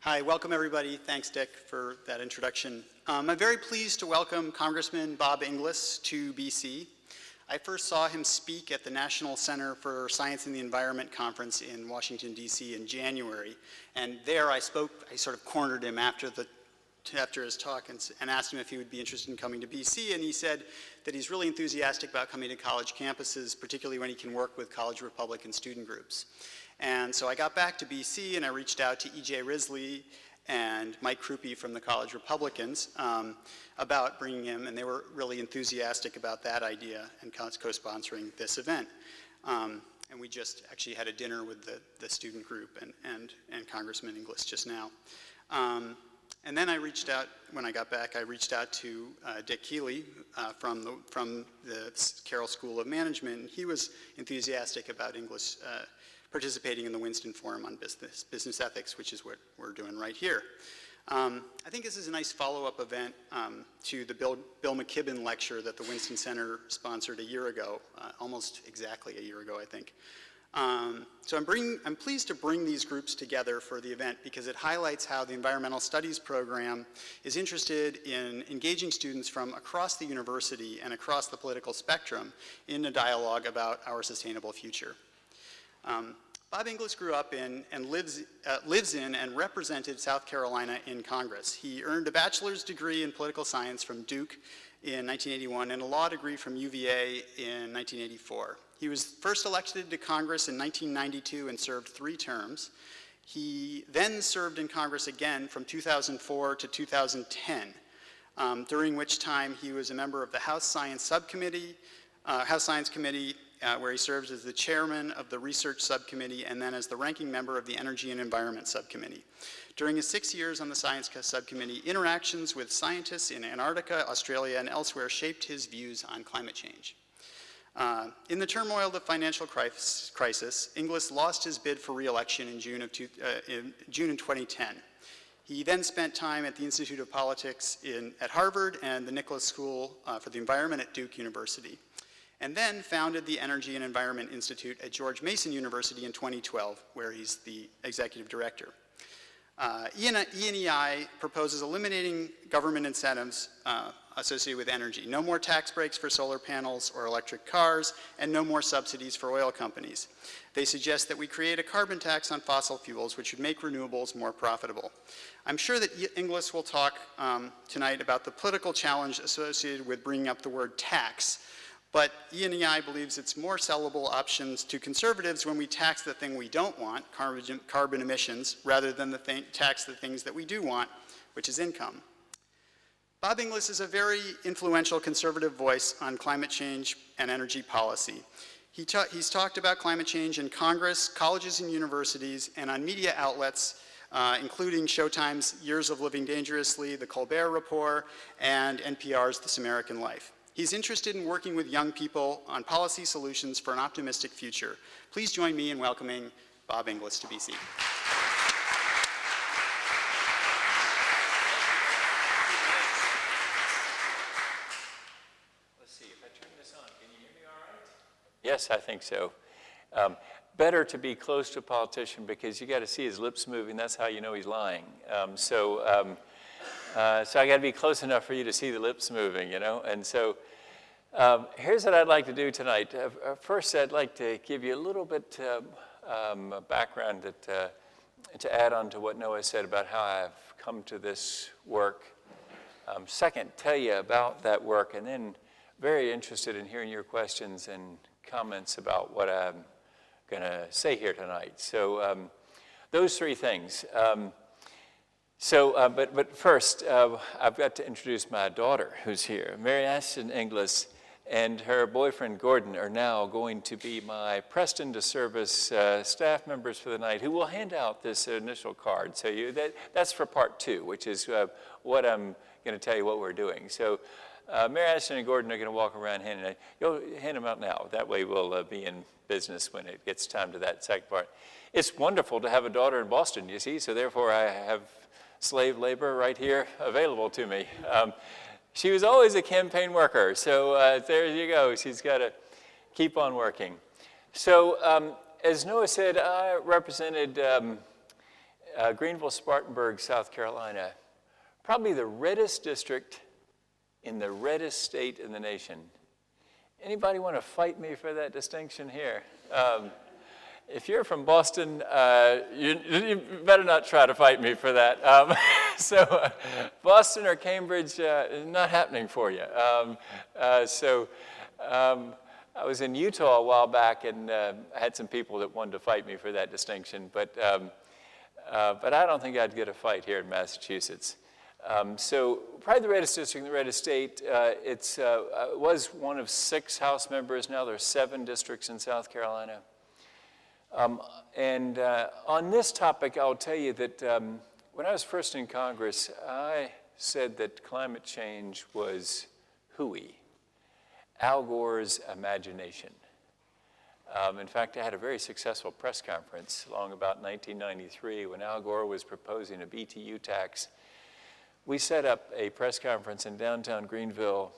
Hi, welcome everybody. Thanks, Dick, for that introduction. I'm very pleased to welcome Congressman Bob Inglis to BC. I first saw him speak at the National Center for Science and the Environment conference in Washington, D.C. in January. And there I sort of cornered him after his talk and asked him if he would be interested in coming to BC. And he said that he's really enthusiastic about coming to college campuses, particularly when he can work with college Republican student groups. And so I got back to BC and I reached out to E.J. Risley and Mike Krupe from the College Republicans about bringing him, and they were really enthusiastic about that idea and co-sponsoring this event. And we just actually had a dinner with the student group and Congressman Inglis just now. And then I reached out, when I got back, I reached out to Dick Keeley from the Carroll School of Management. He was enthusiastic about Inglis participating in the Winston Forum on Business Ethics, which is what we're doing right here. I think this is a nice follow-up event to the Bill McKibben lecture that the Winston Center sponsored a year ago, almost exactly a year ago, I think. So I'm pleased to bring these groups together for the event because it highlights how the Environmental Studies program is interested in engaging students from across the university and across the political spectrum in a dialogue about our sustainable future. Bob Inglis grew up in and lives in and represented South Carolina in Congress. He earned a bachelor's degree in political science from Duke in 1981 and a law degree from UVA in 1984. He was first elected to Congress in 1992 and served 3 terms. He then served in Congress again from 2004 to 2010, during which time he was a member of the House Science Committee, where he serves as the chairman of the Research Subcommittee and then as the ranking member of the Energy and Environment Subcommittee. During his 6 years on the Science Subcommittee, interactions with scientists in Antarctica, Australia, and elsewhere shaped his views on climate change. In the turmoil of the financial crisis, Inglis lost his bid for re-election in June of 2010. He then spent time at the Institute of Politics at Harvard and the Nicholas School for the Environment at Duke University, and then founded the Energy and Environment Institute at George Mason University in 2012, where he's the executive director. E&EI proposes eliminating government incentives associated with energy. No more tax breaks for solar panels or electric cars, and no more subsidies for oil companies. They suggest that we create a carbon tax on fossil fuels, which would make renewables more profitable. I'm sure that Inglis will talk tonight about the political challenge associated with bringing up the word tax, but E&EI believes it's more sellable options to conservatives when we tax the thing we don't want, carbon emissions, rather than tax the things that we do want, which is income. Bob Inglis is a very influential conservative voice on climate change and energy policy. He's talked about climate change in Congress, colleges and universities, and on media outlets, including Showtime's Years of Living Dangerously, The Colbert Report, and NPR's This American Life. He's interested in working with young people on policy solutions for an optimistic future. Please join me in welcoming Bob Inglis to BC. Let's see, if I turn this on, can you hear me all right? Yes, I think so. Better to be close to a politician because you got to see his lips moving. That's how you know he's lying. So I got to be close enough for you to see the lips moving, you know. And so here's what I'd like to do tonight. First, I'd like to give you a little bit background to add on to what Noah said about how I've come to this work. Second, tell you about that work, and then very interested in hearing your questions and comments about what I'm going to say here tonight. So those 3 things. But first, I've got to introduce my daughter who's here. Mary Ashton Inglis and her boyfriend Gordon are now going to be my Preston to Service staff members for the night who will hand out this initial card. So that's for part 2, which is what I'm going to tell you what we're doing. So Mary Ashton and Gordon are going to walk around handing it. You'll hand them out now. That way we'll be in business when it gets time to that second part. It's wonderful to have a daughter in Boston, you see, so therefore I have slave labor right here available to me. She was always a campaign worker, so there you go. She's got to keep on working. So as Noah said, I represented Greenville, Spartanburg, South Carolina, probably the reddest district in the reddest state in the nation. Anybody want to fight me for that distinction here? If you're from Boston, you better not try to fight me for that. Boston or Cambridge is not happening for you. I was in Utah a while back, and I had some people that wanted to fight me for that distinction, but I don't think I'd get a fight here in Massachusetts. Probably the reddest district in the reddest state. It was one of 6 House members. Now there's 7 districts in South Carolina. On this topic, I'll tell you that when I was first in Congress, I said that climate change was hooey, Al Gore's imagination. In fact, I had a very successful press conference along about 1993 when Al Gore was proposing a BTU tax. We set up a press conference in downtown Greenville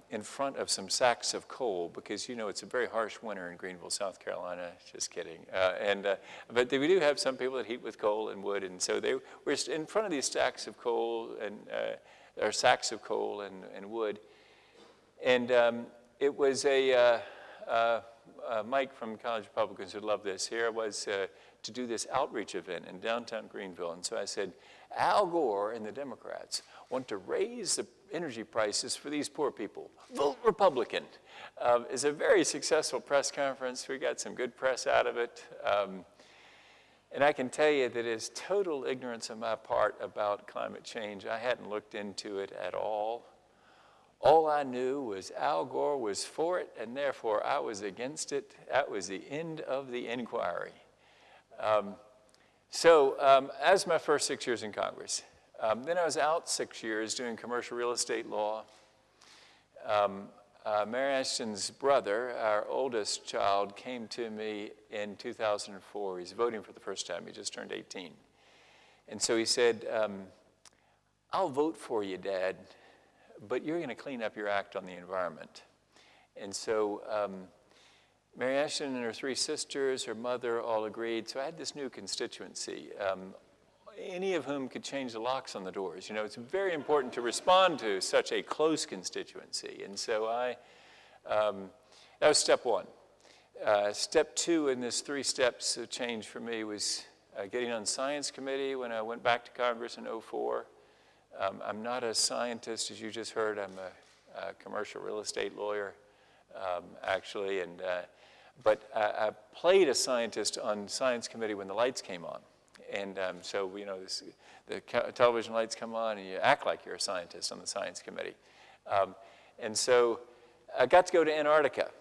in front of some sacks of coal because, you know, it's a very harsh winter in Greenville, South Carolina. Just kidding. But we do have some people that heat with coal and wood, and so they were in front of these stacks of coal or sacks of coal and wood. And it was Mike from College Republicans would love this. Here I was to do this outreach event in downtown Greenville. And so I said, Al Gore and the Democrats want to raise the energy prices for these poor people. Vote Republican. It's a very successful press conference. We got some good press out of it. And I can tell you that it is total ignorance on my part about climate change. I hadn't looked into it at all. All I knew was Al Gore was for it, and therefore I was against it. That was the end of the inquiry. As my first 6 years in Congress, then I was out 6 years doing commercial real estate law. Mary Ashton's brother, our oldest child, came to me in 2004. He's voting for the first time. He just turned 18. And so he said, I'll vote for you, Dad, but you're going to clean up your act on the environment. And so Mary Ashton and her 3 sisters, her mother, all agreed. So I had this new constituency, any of whom could change the locks on the doors. You know, it's very important to respond to such a close constituency. And so that was step 1. Step 2 in this 3 steps of change for me was getting on science committee when I went back to Congress in 2004. I'm not a scientist, as you just heard. I'm a commercial real estate lawyer, actually. But I played a scientist on science committee when the lights came on. And so, you know, the television lights come on and you act like you're a scientist on the science committee. And so I got to go to Antarctica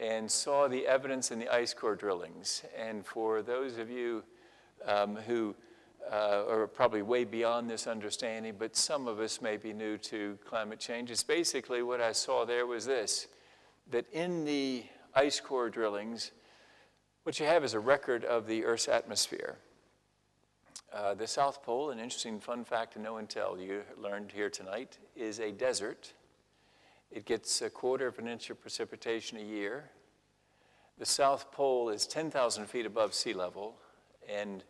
and saw the evidence in the ice core drillings. And for those of you who are probably way beyond this understanding, but some of us may be new to climate change, it's basically what I saw there was this, that in the ice core drillings, what you have is a record of the Earth's atmosphere. The South Pole, an interesting fun fact to know and tell you learned here tonight, is a desert. It gets 1/4 inch of precipitation a year. The South Pole is 10,000 feet above sea level, and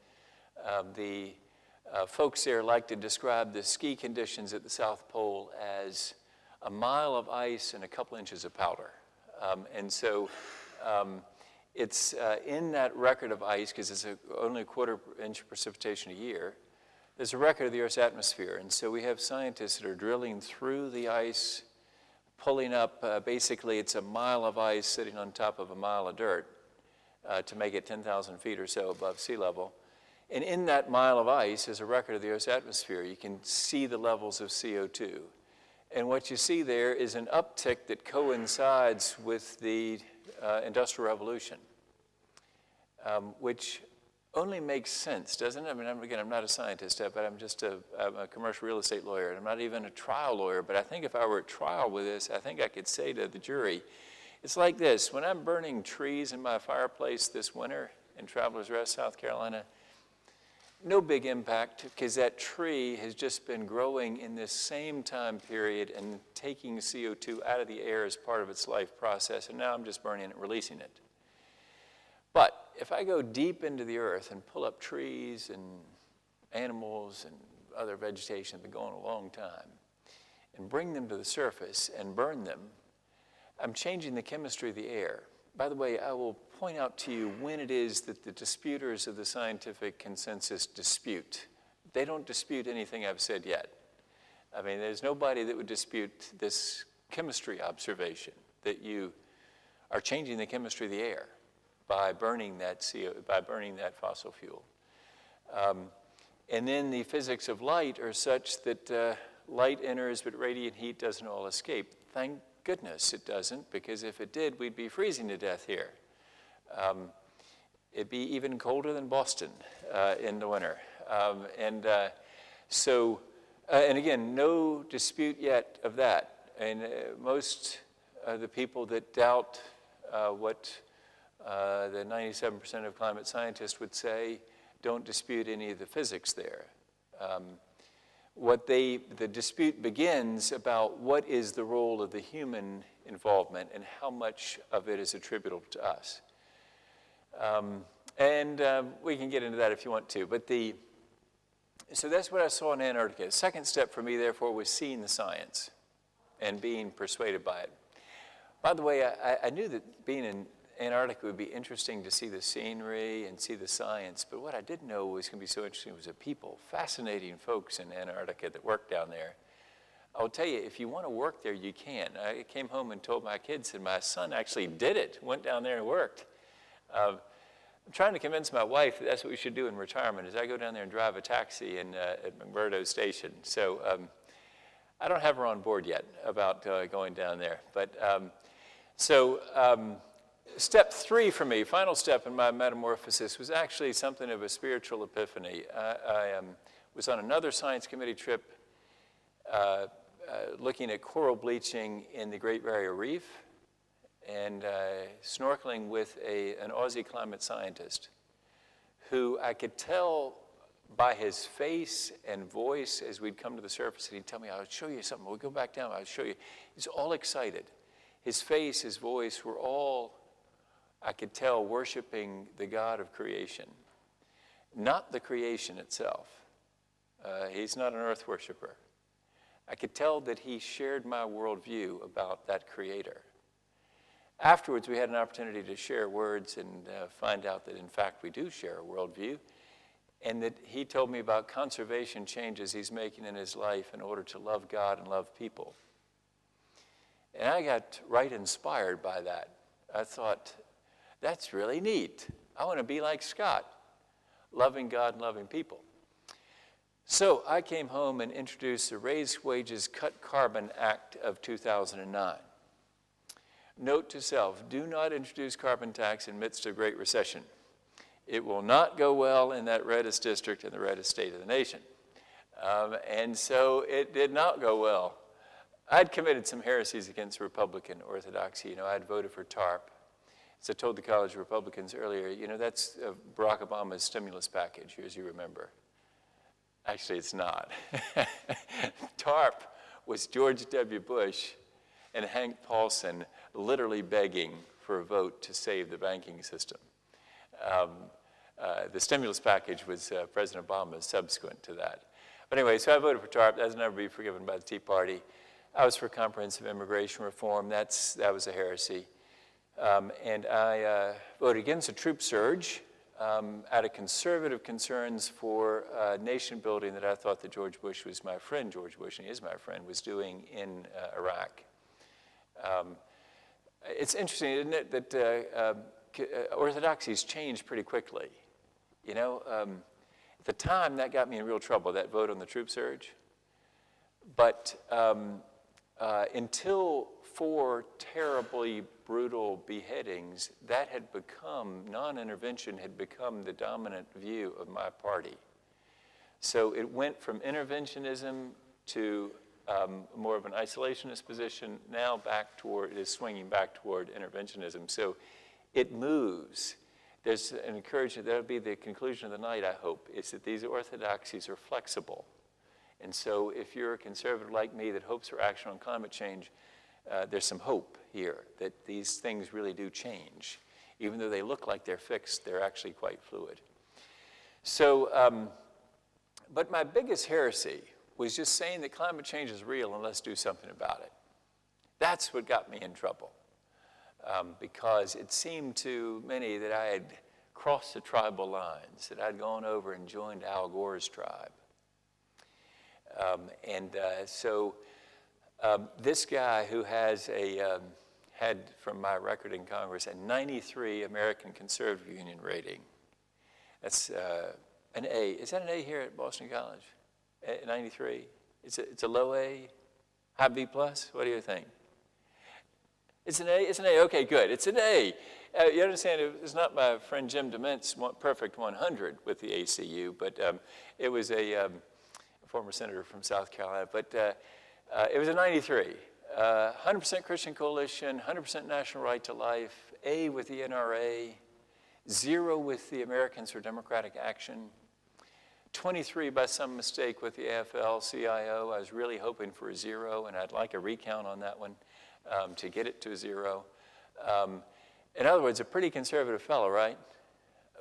the folks there like to describe the ski conditions at the South Pole as a mile of ice and a couple inches of powder. It's in that record of ice, because it's only 1/4 inch of precipitation a year, there's a record of the Earth's atmosphere. And so we have scientists that are drilling through the ice, pulling up, basically it's a mile of ice sitting on top of a mile of dirt to make it 10,000 feet or so above sea level. And in that mile of ice is a record of the Earth's atmosphere. You can see the levels of CO2. And what you see there is an uptick that coincides with the Industrial Revolution, which only makes sense, doesn't it? I mean, again, I'm not a scientist, but I'm just I'm a commercial real estate lawyer, and I'm not even a trial lawyer, but I think if I were at trial with this, I think I could say to the jury, it's like this. When I'm burning trees in my fireplace this winter in Travelers Rest, South Carolina, no big impact, because that tree has just been growing in this same time period and taking CO2 out of the air as part of its life process, and now I'm just burning it and releasing it. But if I go deep into the earth and pull up trees and animals and other vegetation that have been going a long time and bring them to the surface and burn them, I'm changing the chemistry of the air. By the way, I will point out to you when it is that the disputers of the scientific consensus dispute. They don't dispute anything I've said yet. I mean, there's nobody that would dispute this chemistry observation, that you are changing the chemistry of the air by burning that fossil fuel. And then the physics of light are such that light enters, but radiant heat doesn't all escape. Thank goodness it doesn't, because if it did, we'd be freezing to death here. It'd be even colder than Boston in the winter. And again, no dispute yet of that. And most of the people that doubt what the 97% of climate scientists would say don't dispute any of the physics there. The dispute begins about what is the role of the human involvement and how much of it is attributable to us. We can get into that if you want to. So that's what I saw in Antarctica. The second step for me, therefore, was seeing the science and being persuaded by it. By the way, I knew that being in Antarctica would be interesting to see the scenery and see the science, but what I didn't know was going to be so interesting was the people, fascinating folks in Antarctica that work down there. I'll tell you, if you want to work there, you can. I came home and told my kids, and my son actually did it, went down there and worked. I'm trying to convince my wife that that's what we should do in retirement, is I go down there and drive a taxi at McMurdo Station. So I don't have her on board yet about going down there. But step 3 for me, final step in my metamorphosis, was actually something of a spiritual epiphany. I was on another science committee trip looking at coral bleaching in the Great Barrier Reef and snorkeling with an Aussie climate scientist who I could tell by his face and voice as we'd come to the surface, and he'd tell me, I'll show you something. We'll go back down, I'll show you. He's all excited. His face, his voice were all, I could tell, worshiping the God of creation, not the creation itself. He's not an earth worshiper. I could tell that he shared my worldview about that creator. Afterwards, we had an opportunity to share words and find out that, in fact, we do share a worldview, and that he told me about conservation changes he's making in his life in order to love God and love people. And I got right inspired by that. I thought, that's really neat. I want to be like Scott, loving God and loving people. So I came home and introduced the Raise Wages, Cut Carbon Act of 2009. Note to self, do not introduce carbon tax in the midst of Great Recession. It will not go well in that reddest district in the reddest state of the nation. And so it did not go well. I'd committed some heresies against Republican orthodoxy. You know, I'd voted for TARP. As I told the college of Republicans earlier, you know, that's Barack Obama's stimulus package, as you remember. Actually, it's not. TARP was George W. Bush and Hank Paulson literally begging for a vote to save the banking system. The stimulus package was President Obama subsequent to that. But anyway, so I voted for TARP. That's never be forgiven by the Tea Party. I was for comprehensive immigration reform. That was a heresy. And I voted against a troop surge out of conservative concerns for nation building that I thought that George Bush was my friend, George Bush, and he is my friend, was doing in Iraq. It's interesting, isn't it, that orthodoxies change pretty quickly. You know, at the time, that got me in real trouble, that vote on the troop surge. But until 4 terribly brutal beheadings, that had become, non-intervention had become the dominant view of my party. So it went from interventionism to more of an isolationist position, now it is swinging back toward interventionism. So it moves. There's an encouragement, that'll be the conclusion of the night, I hope, is that these orthodoxies are flexible. And so if you're a conservative like me that hopes for action on climate change, there's some hope here that these things really do change. Even though they look like they're fixed, they're actually quite fluid. So, but my biggest heresy was just saying that climate change is real and let's do something about it. That's what got me in trouble, because it seemed to many that I had crossed the tribal lines, that I'd gone over and joined Al Gore's tribe. This guy who has had, from my record in Congress, a 93 American Conservative Union rating. That's an A. Is that an A here at Boston College? 93? It's a low A? High B plus? What do you think? It's an A? It's an A. Okay, good. It's an A. You understand, it's not my friend Jim DeMint's perfect 100 with the ACU, but it was a former senator from South Carolina. But it was a 93. 100% Christian Coalition, 100% National Right to Life, A with the NRA, 0 with the Americans for Democratic Action, 23 by some mistake with the AFL-CIO. I was really hoping for a 0, and I'd like a recount on that one to get it to a 0. In other words, a pretty conservative fellow, right?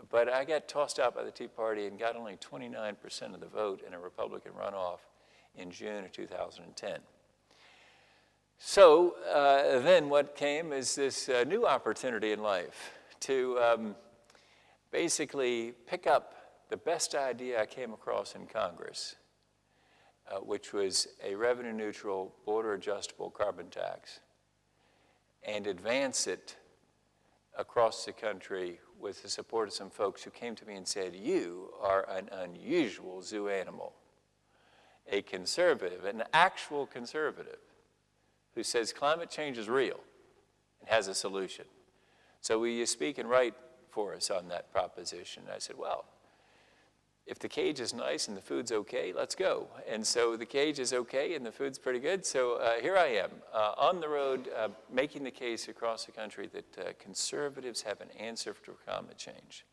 But I got tossed out by the Tea Party and got only 29% of the vote in a Republican runoff in June of 2010. So then what came is this new opportunity in life to basically pick up the best idea I came across in Congress, which was a revenue-neutral, border-adjustable carbon tax, and advance it across the country with the support of some folks who came to me and said, "You are an unusual zoo animal, a conservative, an actual conservative, who says climate change is real and has a solution. So will you speak and write for us on that proposition?" And I said, well, if the cage is nice and the food's okay, let's go. And so the cage is okay and the food's pretty good. So here I am on the road making the case across the country that conservatives have an answer for climate change.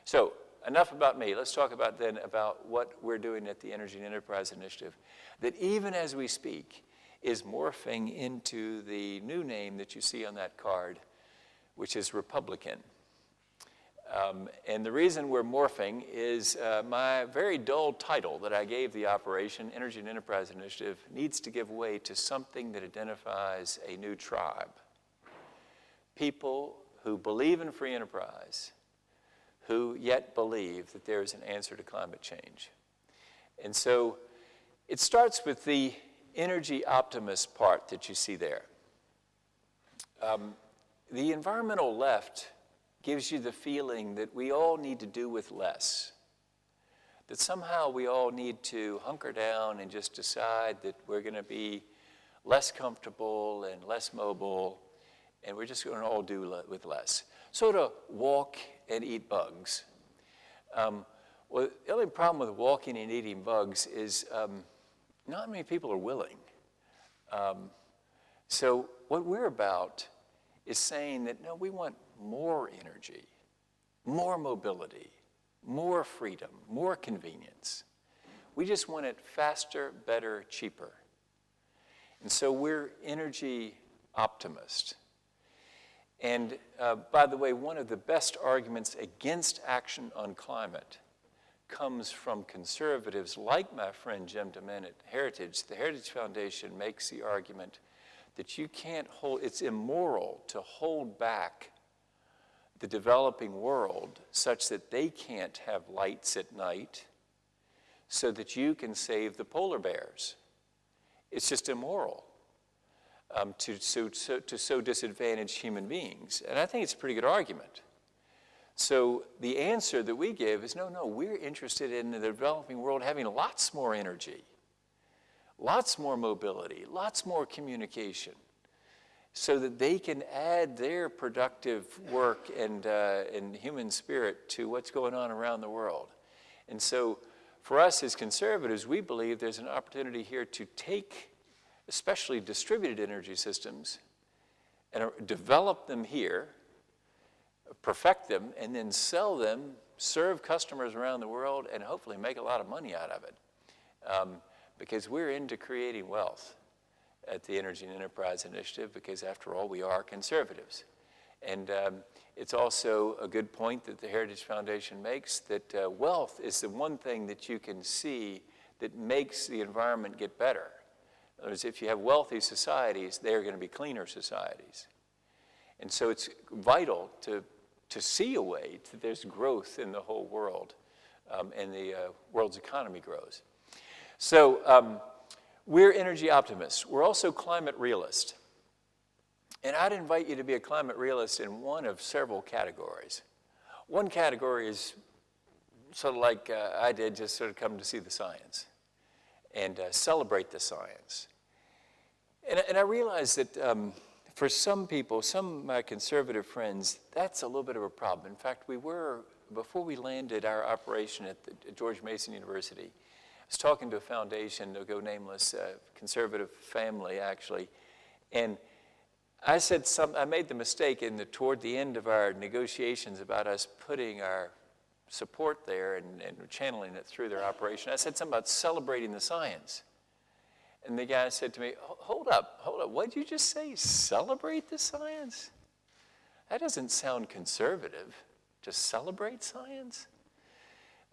So enough about me. Let's talk about then about what we're doing at the Energy and Enterprise Initiative, that even as we speak is morphing into the new name that you see on that card, which is Republican. And the reason we're morphing is my very dull title that I gave the operation, Energy and Enterprise Initiative, needs to give way to something that identifies a new tribe. People who believe in free enterprise, who yet believe that there is an answer to climate change. And so it starts with the energy optimist part that you see there. The environmental left gives you the feeling that we all need to do with less, that somehow we all need to hunker down and just decide that we're going to be less comfortable and less mobile, and we're just going to all do with less. Sort of walk and eat bugs. Well, the only problem with walking and eating bugs is not many people are willing. So what we're about is saying that, no, we want more energy, more mobility, more freedom, more convenience. We just want it faster, better, cheaper. And so we're energy optimists. And by the way, one of the best arguments against action on climate comes from conservatives like my friend Jim DeMint at Heritage. The Heritage Foundation makes the argument that you can't it's immoral to hold back the developing world such that they can't have lights at night so that you can save the polar bears. It's just immoral to so disadvantage human beings. And I think it's a pretty good argument. So the answer that we give is, no, we're interested in the developing world having lots more energy, lots more mobility, lots more communication, so that they can add their productive work and human spirit to what's going on around the world. And so for us as conservatives, we believe there's an opportunity here to take especially distributed energy systems and develop them here, perfect them, and then sell them, serve customers around the world, and hopefully make a lot of money out of it. Because we're into creating wealth at the Energy and Enterprise Initiative, because after all, we are conservatives. And it's also a good point that the Heritage Foundation makes, that wealth is the one thing that you can see that makes the environment get better. In other words, if you have wealthy societies, they're going to be cleaner societies. And so it's vital to see a way that there's growth in the whole world, and the world's economy grows. So we're energy optimists. We're also climate realists. And I'd invite you to be a climate realist in one of several categories. One category is sort of like I did, just sort of come to see the science and celebrate the science. And I realize that for some people, some of my conservative friends, that's a little bit of a problem. In fact, before we landed our operation at George Mason University, I was talking to a foundation, they'll go nameless, conservative family actually, and I said I made the mistake toward the end of our negotiations about us putting our support there and channeling it through their operation. I said something about celebrating the science. And the guy said to me, hold up, what did you just say? Celebrate the science? That doesn't sound conservative, to celebrate science.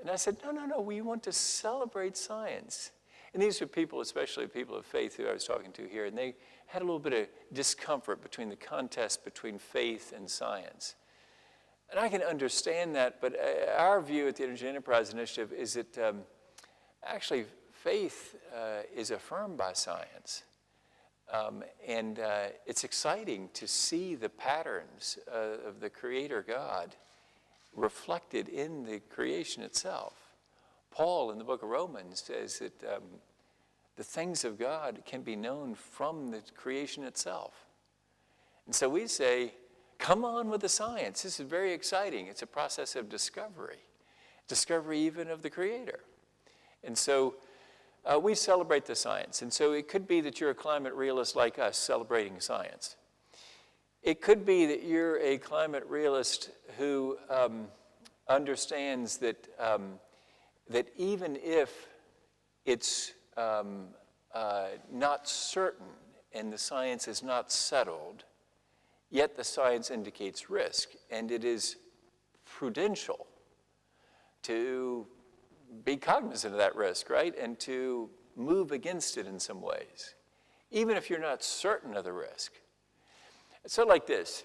And I said, no, we want to celebrate science. And these are people, especially people of faith who I was talking to here, and they had a little bit of discomfort between the contest between faith and science. And I can understand that, but our view at the Energy Enterprise Initiative is that actually faith is affirmed by science. And it's exciting to see the patterns of the Creator God reflected in the creation itself. Paul in the book of Romans says that the things of God can be known from the creation itself. And so we say, come on with the science. This is very exciting. It's a process of discovery even of the Creator. And so we celebrate the science. And so it could be that you're a climate realist like us, celebrating science. It could be that you're a climate realist who understands that even if it's not certain and the science is not settled, yet the science indicates risk, and it is prudential to be cognizant of that risk, right? And to move against it in some ways, even if you're not certain of the risk. It's sort of like this.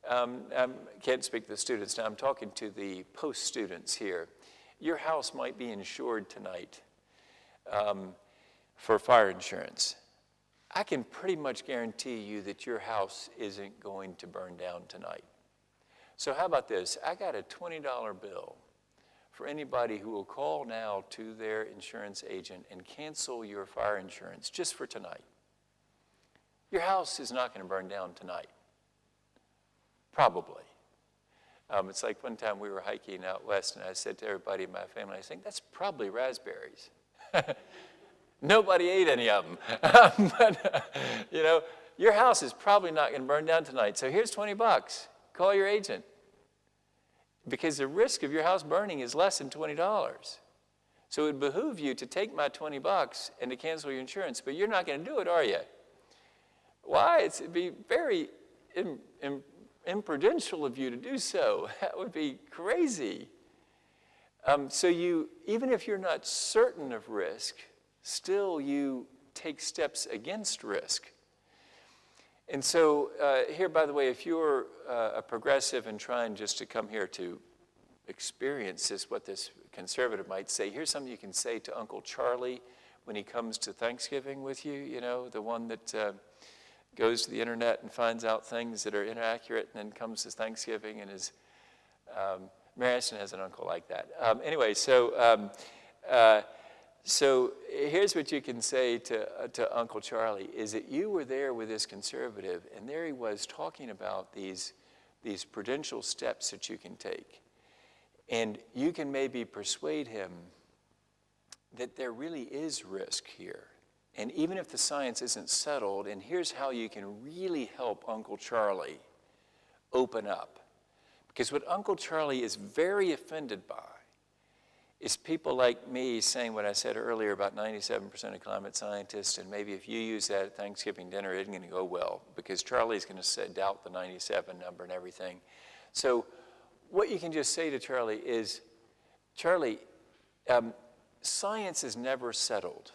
I can't speak to the students now. I'm talking to the post-students here. Your house might be insured tonight for fire insurance. I can pretty much guarantee you that your house isn't going to burn down tonight. So how about this? I got a $20 bill for anybody who will call now to their insurance agent and cancel your fire insurance just for tonight. Your house is not going to burn down tonight. Probably. It's like one time we were hiking out west, and I said to everybody in my family, I think, that's probably raspberries. Nobody ate any of them. But, your house is probably not going to burn down tonight. So here's $20. Call your agent. Because the risk of your house burning is less than $20. So it would behoove you to take my $20 and to cancel your insurance. But you're not going to do it, are you? Why? It'd be very imprudential of you to do so. That would be crazy. So even if you're not certain of risk, still you take steps against risk. And so here, by the way, if you're a progressive and trying just to come here to experience this, what this conservative might say, here's something you can say to Uncle Charlie when he comes to Thanksgiving with you, the one that goes to the internet and finds out things that are inaccurate and then comes to Thanksgiving and is, Mary Ashton has an uncle like that. Anyway, so here's what you can say to Uncle Charlie, is that you were there with this conservative, and there he was talking about these prudential steps that you can take. And you can maybe persuade him that there really is risk here. And even if the science isn't settled, and here's how you can really help Uncle Charlie open up. Because what Uncle Charlie is very offended by is people like me saying what I said earlier about 97% of climate scientists, and maybe if you use that at Thanksgiving dinner, it isn't going to go well, because Charlie's going to doubt the 97 number and everything. So what you can just say to Charlie is, Charlie, science is never settled.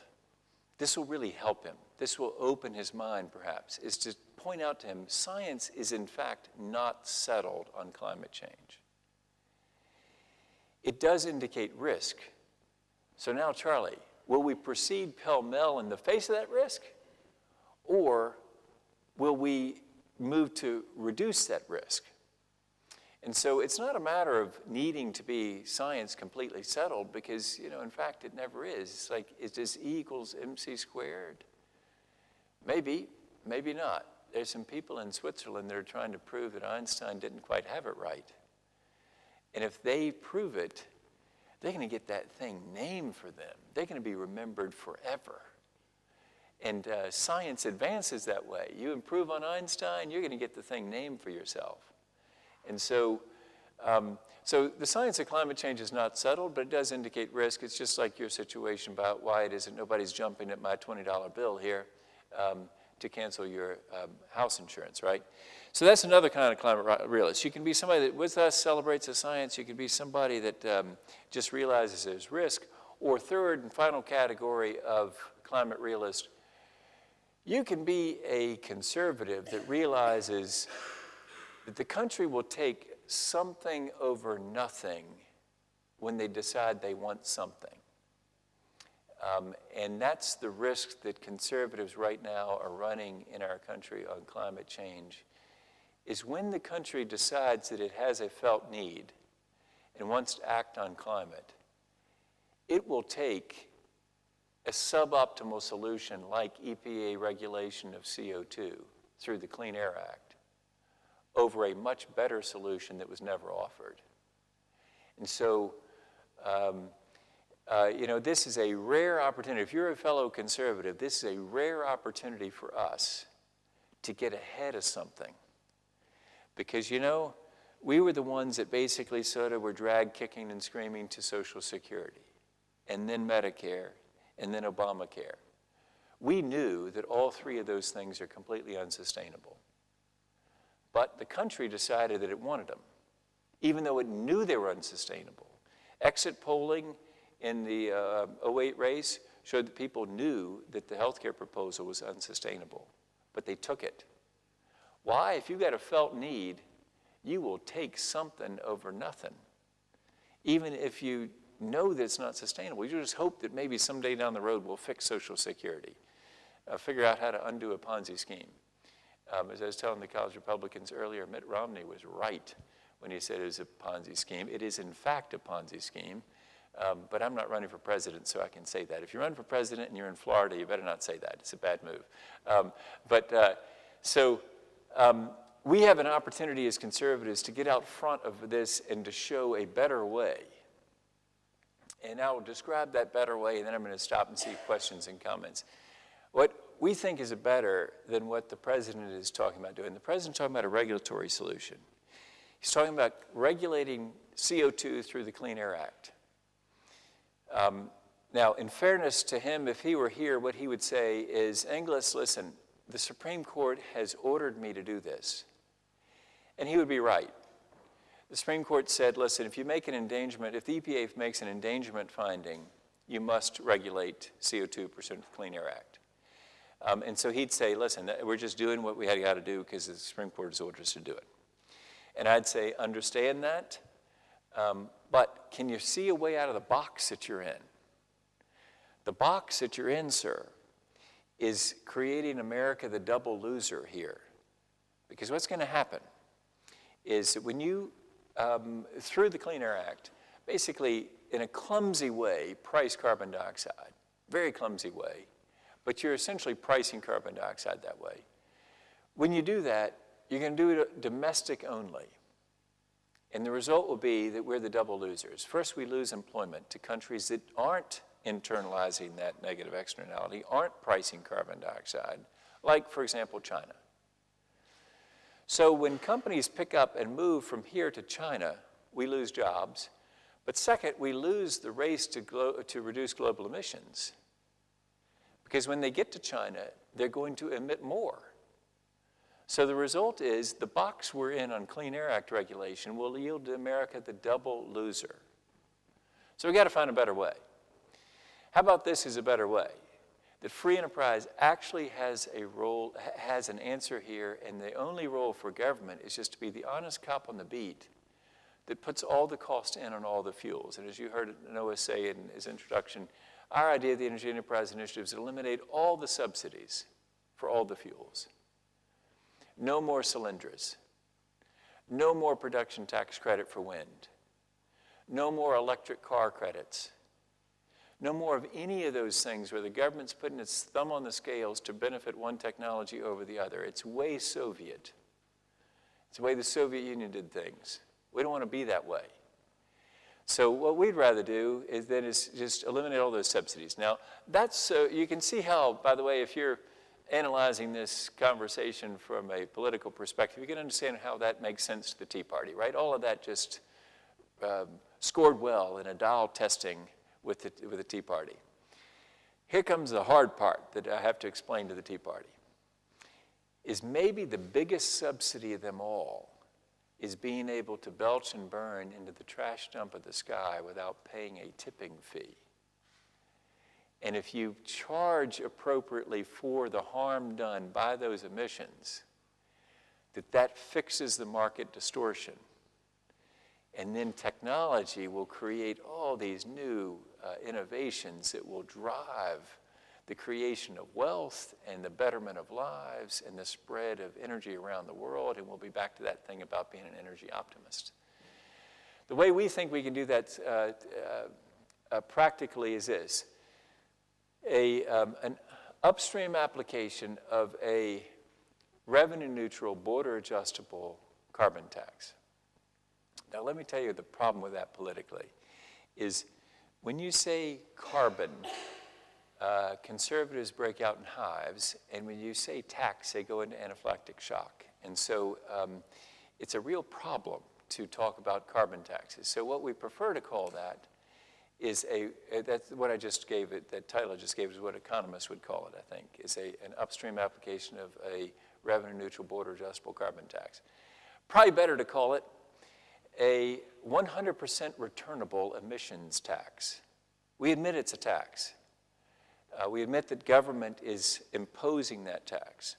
This will really help him. This will open his mind, perhaps, is to point out to him, science is in fact not settled on climate change. It does indicate risk. So now, Charlie, will we proceed pell-mell in the face of that risk? Or will we move to reduce that risk? And so it's not a matter of needing to be science completely settled, because, in fact, it never is. It's like, is this E equals MC squared? Maybe, maybe not. There's some people in Switzerland that are trying to prove that Einstein didn't quite have it right. And if they prove it, they're going to get that thing named for them. They're going to be remembered forever. And science advances that way. You improve on Einstein, you're going to get the thing named for yourself. And so, so the science of climate change is not settled, but it does indicate risk. It's just like your situation about why it isn't nobody's jumping at my $20 bill here to cancel your house insurance, right? So that's another kind of climate realist. You can be somebody that with us celebrates the science. You can be somebody that just realizes there's risk. Or third and final category of climate realist, you can be a conservative that realizes that the country will take something over nothing when they decide they want something. And that's the risk that conservatives right now are running in our country on climate change, is when the country decides that it has a felt need and wants to act on climate, it will take a suboptimal solution like EPA regulation of CO2 through the Clean Air Act over a much better solution that was never offered. And so, this is a rare opportunity. If you're a fellow conservative, this is a rare opportunity for us to get ahead of something. Because, we were the ones that basically sort of were dragged kicking and screaming to Social Security, and then Medicare, and then Obamacare. We knew that all three of those things are completely unsustainable. But the country decided that it wanted them, even though it knew they were unsustainable. Exit polling in the 2008 race showed that people knew that the health care proposal was unsustainable, but they took it. Why? If you've got a felt need, you will take something over nothing. Even if you know that it's not sustainable, you just hope that maybe someday down the road we'll fix Social Security, figure out how to undo a Ponzi scheme. As I was telling the college Republicans earlier, Mitt Romney was right when he said it was a Ponzi scheme. It is in fact a Ponzi scheme, but I'm not running for president, so I can say that. If you run for president and you're in Florida, you better not say that. It's a bad move. We have an opportunity as conservatives to get out front of this and to show a better way. And I will describe that better way, and then I'm going to stop and see questions and comments. What we think is better than what the president is talking about doing. The president's talking about a regulatory solution. He's talking about regulating CO2 through the Clean Air Act. Now, in fairness to him, if he were here, what he would say is, Inglis, listen, the Supreme Court has ordered me to do this. And he would be right. The Supreme Court said, listen, if you make an endangerment, if the EPA makes an endangerment finding, you must regulate CO2 pursuant to the Clean Air Act. And so he'd say, listen, we're just doing what we had got to do because the Supreme Court has ordered us to do it. And I'd say, understand that, but can you see a way out of the box that you're in? The box that you're in, sir, is creating America the double loser here. Because what's going to happen is that when you, through the Clean Air Act, basically in a clumsy way, price carbon dioxide, very clumsy way, but you're essentially pricing carbon dioxide that way. When you do that, you're going to do it domestic only. And the result will be that we're the double losers. First, we lose employment to countries that aren't internalizing that negative externality, aren't pricing carbon dioxide, like, for example, China. So when companies pick up and move from here to China, we lose jobs. But second, we lose the race to reduce global emissions. Because when they get to China, they're going to emit more. So the result is the box we're in on Clean Air Act regulation will yield to America the double loser. So we've got to find a better way. How about this as a better way? That free enterprise actually has a role, has an answer here, and the only role for government is just to be the honest cop on the beat that puts all the cost in on all the fuels. And as you heard Noah say in his introduction, our idea of the Energy Enterprise Initiative is to eliminate all the subsidies for all the fuels. No more cylinders. No more production tax credit for wind. No more electric car credits. No more of any of those things where the government's putting its thumb on the scales to benefit one technology over the other. It's way Soviet. It's the way the Soviet Union did things. We don't want to be that way. So what we'd rather do is just eliminate all those subsidies. Now, that's so you can see how, by the way, if you're analyzing this conversation from a political perspective, you can understand how that makes sense to the Tea Party, right? All of that just scored well in a dial testing with the Tea Party. Here comes the hard part that I have to explain to the Tea Party. Is maybe the biggest subsidy of them all is being able to belch and burn into the trash dump of the sky without paying a tipping fee. And if you charge appropriately for the harm done by those emissions, that fixes the market distortion. And then technology will create all these new innovations that will drive the creation of wealth and the betterment of lives and the spread of energy around the world. And we'll be back to that thing about being an energy optimist. The way we think we can do that practically is this. An upstream application of a revenue-neutral, border-adjustable carbon tax. Now, let me tell you the problem with that politically is when you say carbon, conservatives break out in hives, and when you say tax, they go into anaphylactic shock. And so it's a real problem to talk about carbon taxes. So what we prefer to call that is that's what I just gave it, that title I just gave is what economists would call it, I think, is an upstream application of a revenue-neutral, border-adjustable carbon tax. Probably better to call it a 100% returnable emissions tax. We admit it's a tax. We admit that government is imposing that tax.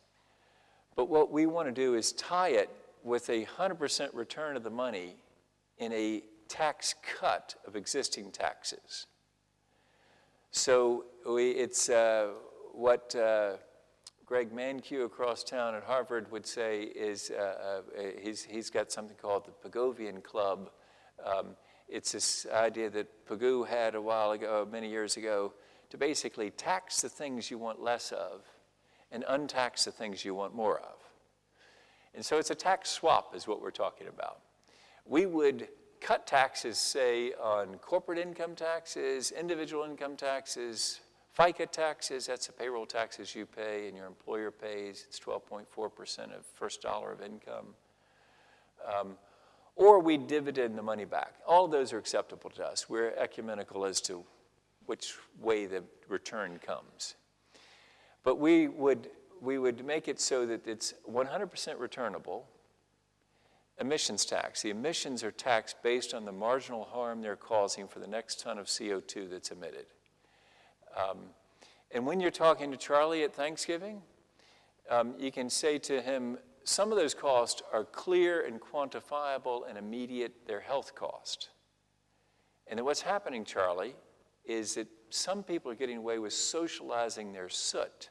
But what we want to do is tie it with a 100% return of the money in a tax cut of existing taxes. So it's what Greg Mankiw across town at Harvard would say is he's got something called the Pagovian Club. It's this idea that Pagoo had a while ago, many years ago, to basically tax the things you want less of and untax the things you want more of. And so it's a tax swap is what we're talking about. We would cut taxes, say, on corporate income taxes, individual income taxes, FICA taxes, that's the payroll taxes you pay and your employer pays. It's 12.4% of first dollar of income. Or we dividend the money back. All of those are acceptable to us. We're ecumenical as to which way the return comes. But we would make it so that it's 100% returnable. Emissions tax. The emissions are taxed based on the marginal harm they're causing for the next ton of CO2 that's emitted. And when you're talking to Charlie at Thanksgiving, you can say to him, some of those costs are clear and quantifiable and immediate, they're health cost. And then what's happening, Charlie, is that some people are getting away with socializing their soot.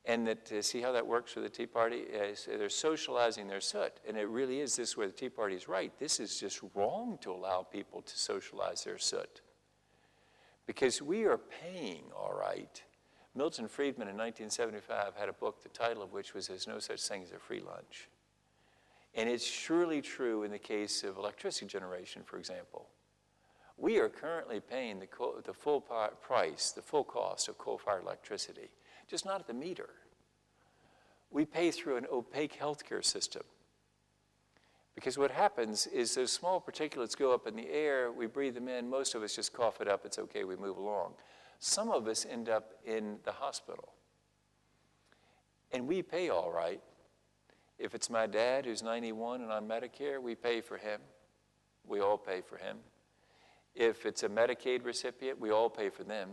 And that, see how that works for the Tea Party? They're socializing their soot. And it really is this where the Tea Party is right. This is just wrong to allow people to socialize their soot. Because we are paying, all right. Milton Friedman in 1975 had a book, the title of which was There's No Such Thing as a Free Lunch. And it's surely true in the case of electricity generation, for example. We are currently paying the full price, the full cost of coal-fired electricity, just not at the meter. We pay through an opaque healthcare system Because what happens is those small particulates go up in the air, we breathe them in, most of us just cough it up, it's okay, we move along. Some of us end up in the hospital. And we pay all right. If it's my dad who's 91 and on Medicare, we pay for him. We all pay for him. If it's a Medicaid recipient, we all pay for them.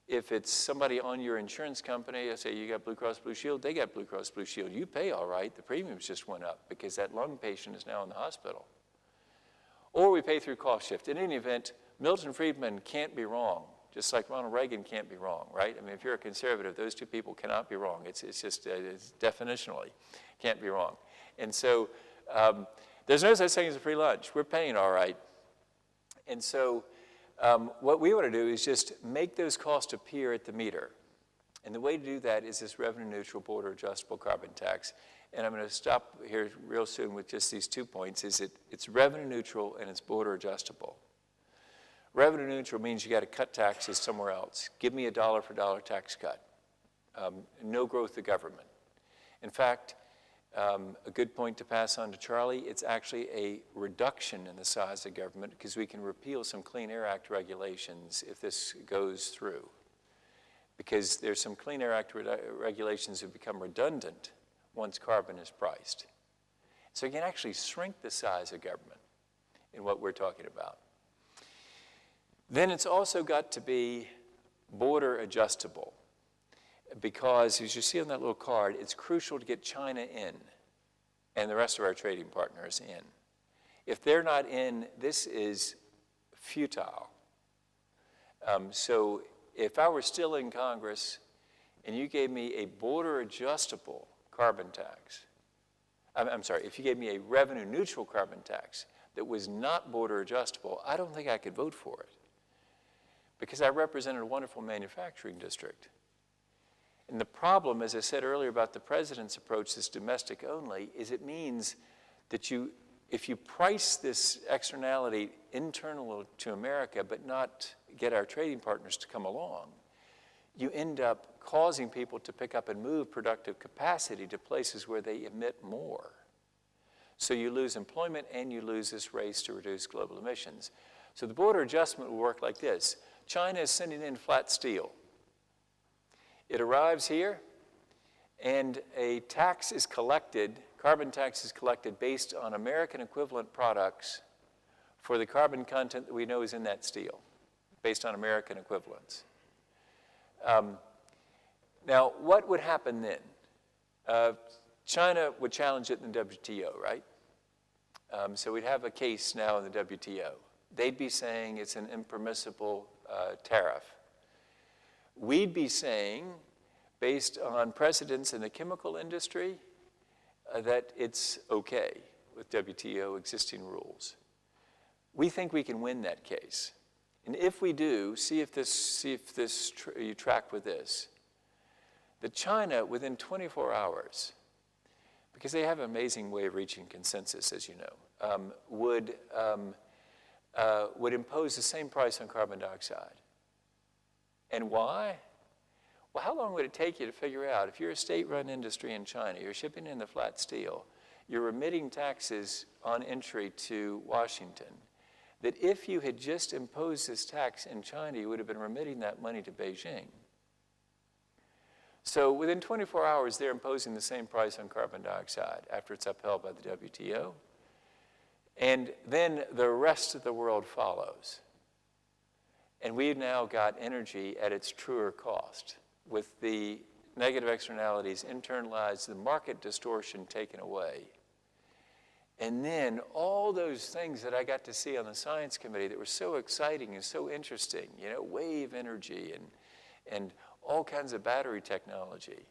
If it's somebody on your insurance company, let's say you got Blue Cross Blue Shield, they got Blue Cross Blue Shield. You pay all right. The premiums just went up because that lung patient is now in the hospital. Or we pay through cost shift. In any event, Milton Friedman can't be wrong, just like Ronald Reagan can't be wrong, right? I mean, if you're a conservative, those two people cannot be wrong. It's just it's definitionally can't be wrong. And so there's no such thing as a free lunch. We're paying all right. And so what we want to do is just make those costs appear at the meter. And the way to do that is this revenue-neutral, border-adjustable carbon tax. And I'm going to stop here real soon with just these 2 points. It's revenue-neutral and it's border-adjustable. Revenue-neutral means you got to cut taxes somewhere else. Give me a dollar-for-dollar tax cut. No growth of government. In fact, a good point to pass on to Charlie, it's actually a reduction in the size of government because we can repeal some Clean Air Act regulations if this goes through. Because there's some Clean Air Act regulations that become redundant once carbon is priced. So you can actually shrink the size of government in what we're talking about. Then it's also got to be border adjustable. Because, as you see on that little card, it's crucial to get China in and the rest of our trading partners in. If they're not in, this is futile. So if I were still in Congress and you gave me a border-adjustable carbon tax, I'm sorry, if you gave me a revenue-neutral carbon tax that was not border-adjustable, I don't think I could vote for it because I represented a wonderful manufacturing district. And the problem, as I said earlier about the president's approach, this domestic only, is it means that if you price this externality internal to America but not get our trading partners to come along, you end up causing people to pick up and move productive capacity to places where they emit more. So you lose employment and you lose this race to reduce global emissions. So the border adjustment will work like this. China is sending in flat steel. It arrives here, and a tax is collected, carbon tax is collected based on American equivalent products for the carbon content that we know is in that steel, based on American equivalents. Now, what would happen then? China would challenge it in the WTO, right? So we'd have a case now in the WTO. They'd be saying it's an impermissible tariff. We'd be saying, based on precedents in the chemical industry, that it's okay with WTO existing rules. We think we can win that case. And if we do, see if you track with this, that China, within 24 hours, because they have an amazing way of reaching consensus, as you know, would impose the same price on carbon dioxide. And why? Well, how long would it take you to figure out, if you're a state-run industry in China, you're shipping in the flat steel, you're remitting taxes on entry to Washington, that if you had just imposed this tax in China, you would have been remitting that money to Beijing. So within 24 hours, they're imposing the same price on carbon dioxide after it's upheld by the WTO. And then the rest of the world follows. And we've now got energy at its truer cost with the negative externalities internalized, the market distortion taken away. And then all those things that I got to see on the science committee that were so exciting and so interesting, you know, wave energy and all kinds of battery technology,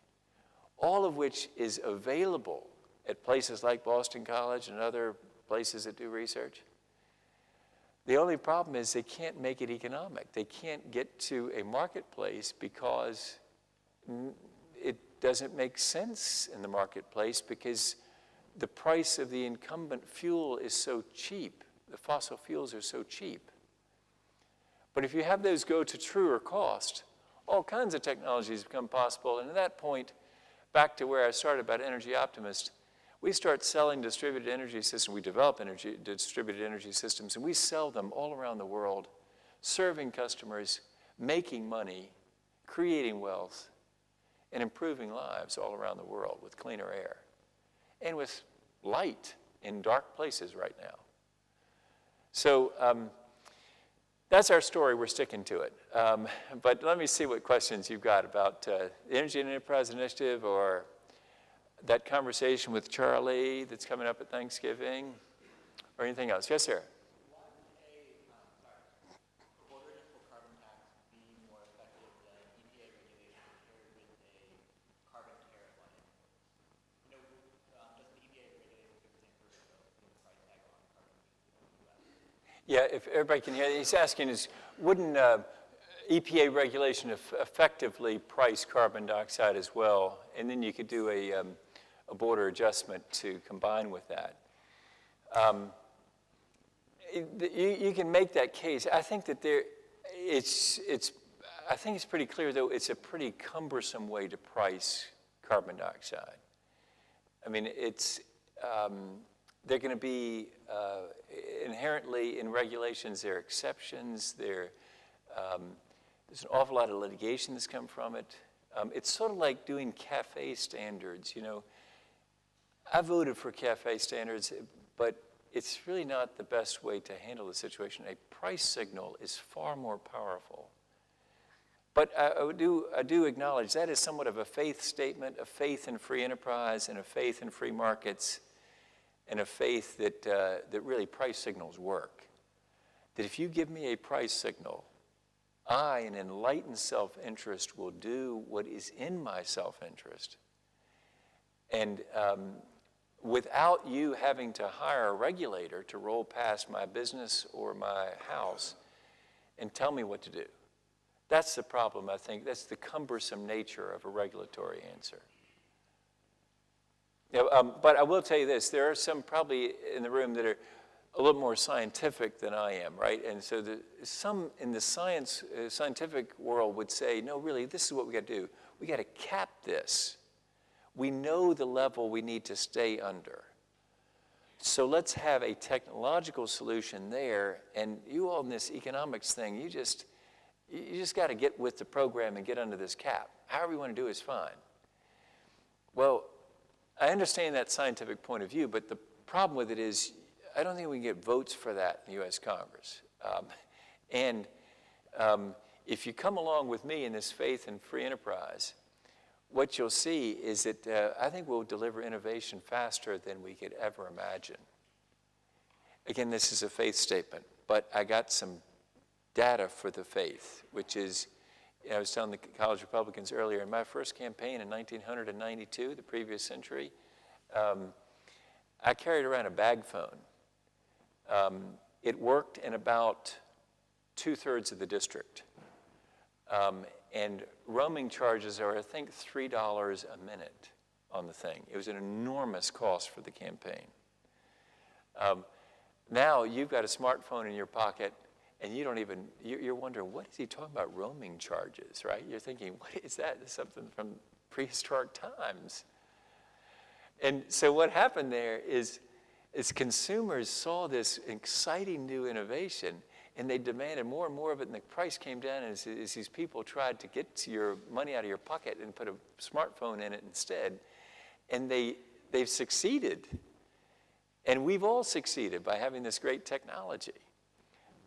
all of which is available at places like Boston College and other places that do research. The only problem is they can't make it economic. They can't get to a marketplace because it doesn't make sense in the marketplace because the price of the incumbent fuel is so cheap. The fossil fuels are so cheap. But if you have those go to truer cost, all kinds of technologies become possible. And at that point, back to where I started about energy optimist, We start selling distributed energy systems. We develop distributed energy systems, and we sell them all around the world, serving customers, making money, creating wealth, and improving lives all around the world with cleaner air and with light in dark places right now. So that's our story. We're sticking to it. But let me see what questions you've got about the Energy and Enterprise Initiative, or that conversation with Charlie that's coming up at Thanksgiving, or anything else. Yes, sir? Why would a border neutral carbon tax be more effective than EPA regulation paired with a carbon tariff on it? You know, doesn't the EPA regulate the 50% price tag on carbon in the US? Yeah, if everybody can hear, he's asking is, wouldn't EPA regulation effectively price carbon dioxide as well? And then you could do a border adjustment to combine with that. You can make that case. I think that I think it's pretty clear, though, it's a pretty cumbersome way to price carbon dioxide. I mean, they're going to be inherently in regulations, there are exceptions, there's an awful lot of litigation that's come from it. It's sort of like doing CAFE standards, you know. I voted for CAFE standards, but it's really not the best way to handle the situation. A price signal is far more powerful. But I do acknowledge that is somewhat of a faith statement, a faith in free enterprise and a faith in free markets, and a faith that really price signals work. That if you give me a price signal, I, in enlightened self-interest, will do what is in my self-interest. And without you having to hire a regulator to roll past my business or my house and tell me what to do. That's the problem, I think. That's the cumbersome nature of a regulatory answer. But I will tell you this, there are some probably in the room that are a little more scientific than I am, right? And so some in the scientific world would say, no, really, this is what we got to do. We got to cap this. We know the level we need to stay under. So let's have a technological solution there, and you all in this economics thing, you just got to get with the program and get under this cap. However you want to do it is fine. Well, I understand that scientific point of view, but the problem with it is I don't think we can get votes for that in the U.S. Congress. If you come along with me in this faith in free enterprise, what you'll see is that I think we'll deliver innovation faster than we could ever imagine. Again, this is a faith statement, but I got some data for the faith, which is, I was telling the college Republicans earlier, in my first campaign in 1992, the previous century, I carried around a bag phone. It worked in about 2/3 of the district. And roaming charges are, I think, $3 a minute on the thing. It was an enormous cost for the campaign. Now you've got a smartphone in your pocket, and you don't even, you're wondering, what is he talking about roaming charges, right? You're thinking, what is that? It's something from prehistoric times. And so what happened there is consumers saw this exciting new innovation, and they demanded more and more of it, and the price came down as these people tried to get your money out of your pocket and put a smartphone in it instead. And they've succeeded. And we've all succeeded by having this great technology.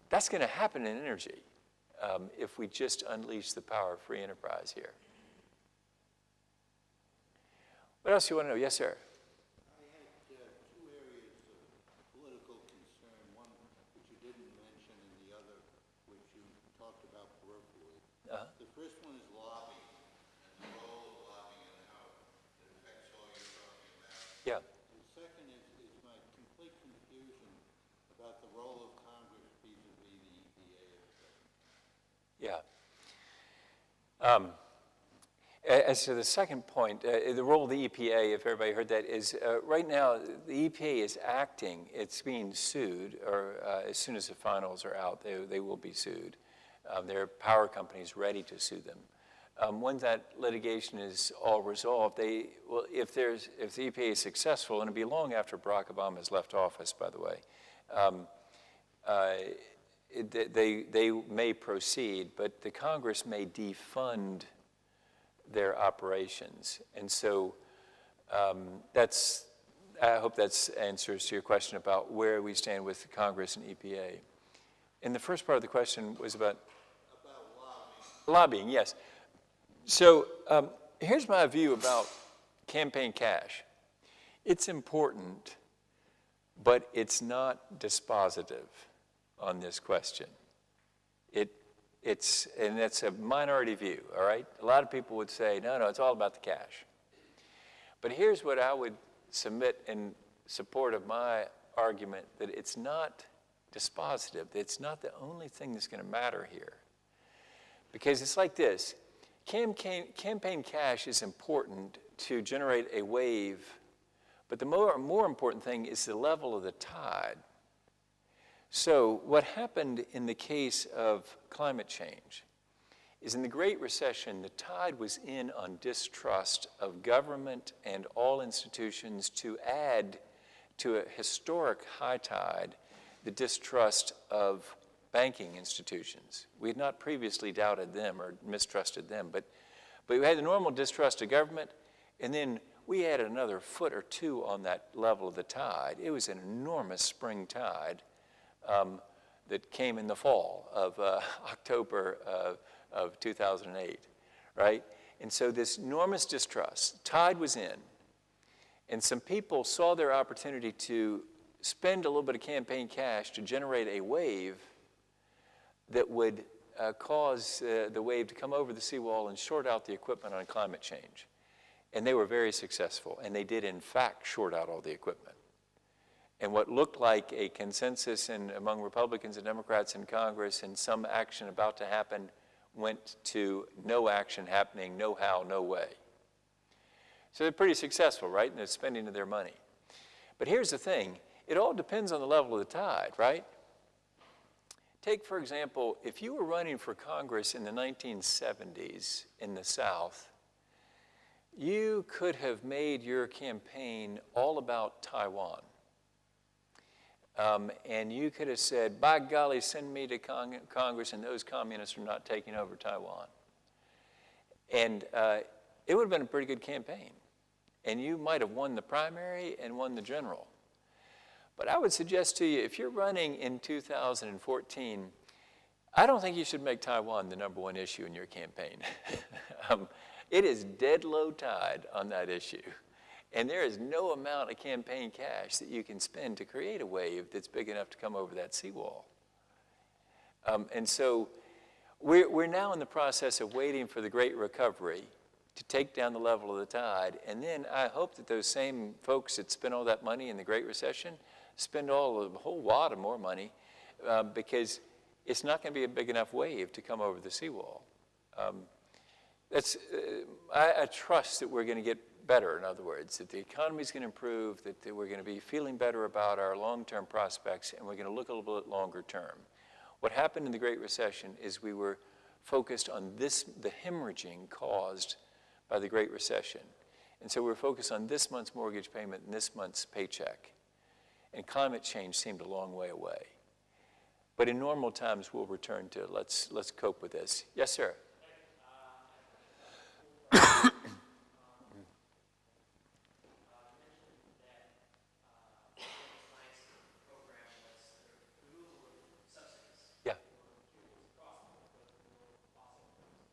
That's going to happen in energy if we just unleash the power of free enterprise here. What else do you want to know? Yes, sir. I had two areas of political concern, one which you didn't mention and the other which you talked about peripherally. The first one is lobbying and the role of lobbying and how it affects all you're talking about. Yeah. The second is my complete confusion about the role of Congress vis-a-vis the EPA. Yeah. As to the second point, the role of the EPA, if everybody heard that, is right now the EPA is acting. It's being sued, or as soon as the finals are out, they will be sued. There are power companies ready to sue them. Once that litigation is all resolved, if the EPA is successful, and it'll be long after Barack Obama has left office, by the way, they may proceed, but the Congress may defund their operations. And so I hope that answers to your question about where we stand with Congress and EPA. And the first part of the question was about lobbying, yes. So here's my view about campaign cash. It's important, but it's not dispositive on this question. And that's a minority view, all right? A lot of people would say, no, it's all about the cash. But here's what I would submit in support of my argument, that it's not dispositive. It's not the only thing that's going to matter here. Because it's like this. Campaign cash is important to generate a wave, but the more important thing is the level of the tide. So what happened in the case of climate change is in the Great Recession, the tide was in on distrust of government and all institutions to add to a historic high tide the distrust of banking institutions. We had not previously doubted them or mistrusted them, but we had the normal distrust of government, and then we added another foot or two on that level of the tide. It was an enormous spring tide that came in the fall of October of 2008, right? And so this enormous distrust, tide was in, and some people saw their opportunity to spend a little bit of campaign cash to generate a wave that would cause the wave to come over the seawall and short out the equipment on climate change. And they were very successful, and they did in fact short out all the equipment. And what looked like a consensus among Republicans and Democrats in Congress and some action about to happen went to no action happening, no how, no way. So they're pretty successful, right, in the spending of their money. But here's the thing. It all depends on the level of the tide, right? Take, for example, if you were running for Congress in the 1970s in the South, you could have made your campaign all about Taiwan. And you could have said, by golly, send me to Congress, and those communists are not taking over Taiwan. And it would have been a pretty good campaign. And you might have won the primary and won the general. But I would suggest to you, if you're running in 2014, I don't think you should make Taiwan the #1 issue in your campaign. It is dead low tide on that issue. And there is no amount of campaign cash that you can spend to create a wave that's big enough to come over that seawall. And so we're now in the process of waiting for the great recovery to take down the level of the tide. And then I hope that those same folks that spent all that money in the Great Recession spend a whole lot of more money because it's not going to be a big enough wave to come over the seawall. I trust that we're going to get better, in other words, that the economy is going to improve, that we're going to be feeling better about our long-term prospects, and we're going to look a little bit longer term. What happened in the Great Recession is we were focused on the hemorrhaging caused by the Great Recession. And so we're focused on this month's mortgage payment and this month's paycheck. And climate change seemed a long way away. But in normal times, we'll return to let's cope with this. Yes, sir.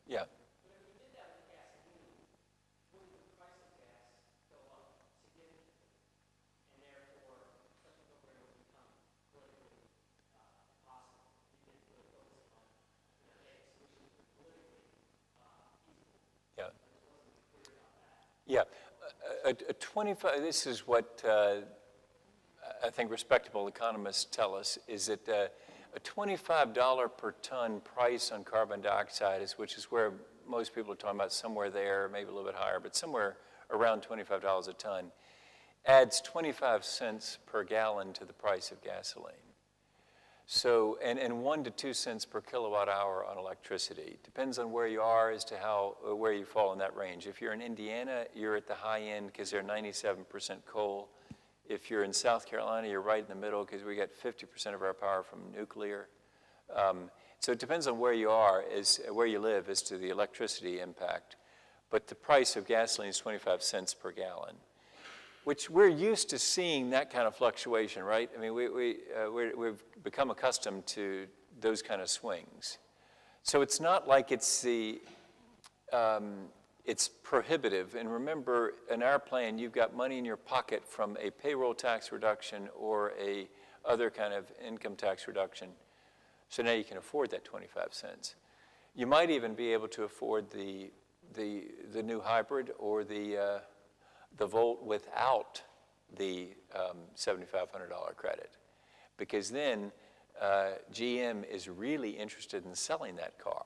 Yeah. But if we did that with gasoline, wouldn't the price of gas go up significantly? And therefore, such a program would become politically impossible. You didn't really focus on getting solutions that were politically feasible. Yeah. I just wasn't clear about that. Yeah. This is what I think respectable economists tell us, is that a $25 per ton price on carbon dioxide, which is where most people are talking about, somewhere there, maybe a little bit higher, but somewhere around $25 a ton, adds 25 cents per gallon to the price of gasoline. So, and 1 to 2 cents per kilowatt hour on electricity. Depends on where you are as to where you fall in that range. If you're in Indiana, you're at the high end because they're 97% coal. If you're in South Carolina, you're right in the middle because we get 50% of our power from nuclear. So it depends on where you are, where you live as to the electricity impact. But the price of gasoline is 25 cents per gallon, which we're used to seeing that kind of fluctuation, right? I mean, we've become accustomed to those kind of swings. So it's not like it's prohibitive. And remember, in our plan, you've got money in your pocket from a payroll tax reduction or a other kind of income tax reduction. So now you can afford that 25 cents. You might even be able to afford the new hybrid or the Volt without the $7,500 credit, because then GM is really interested in selling that car.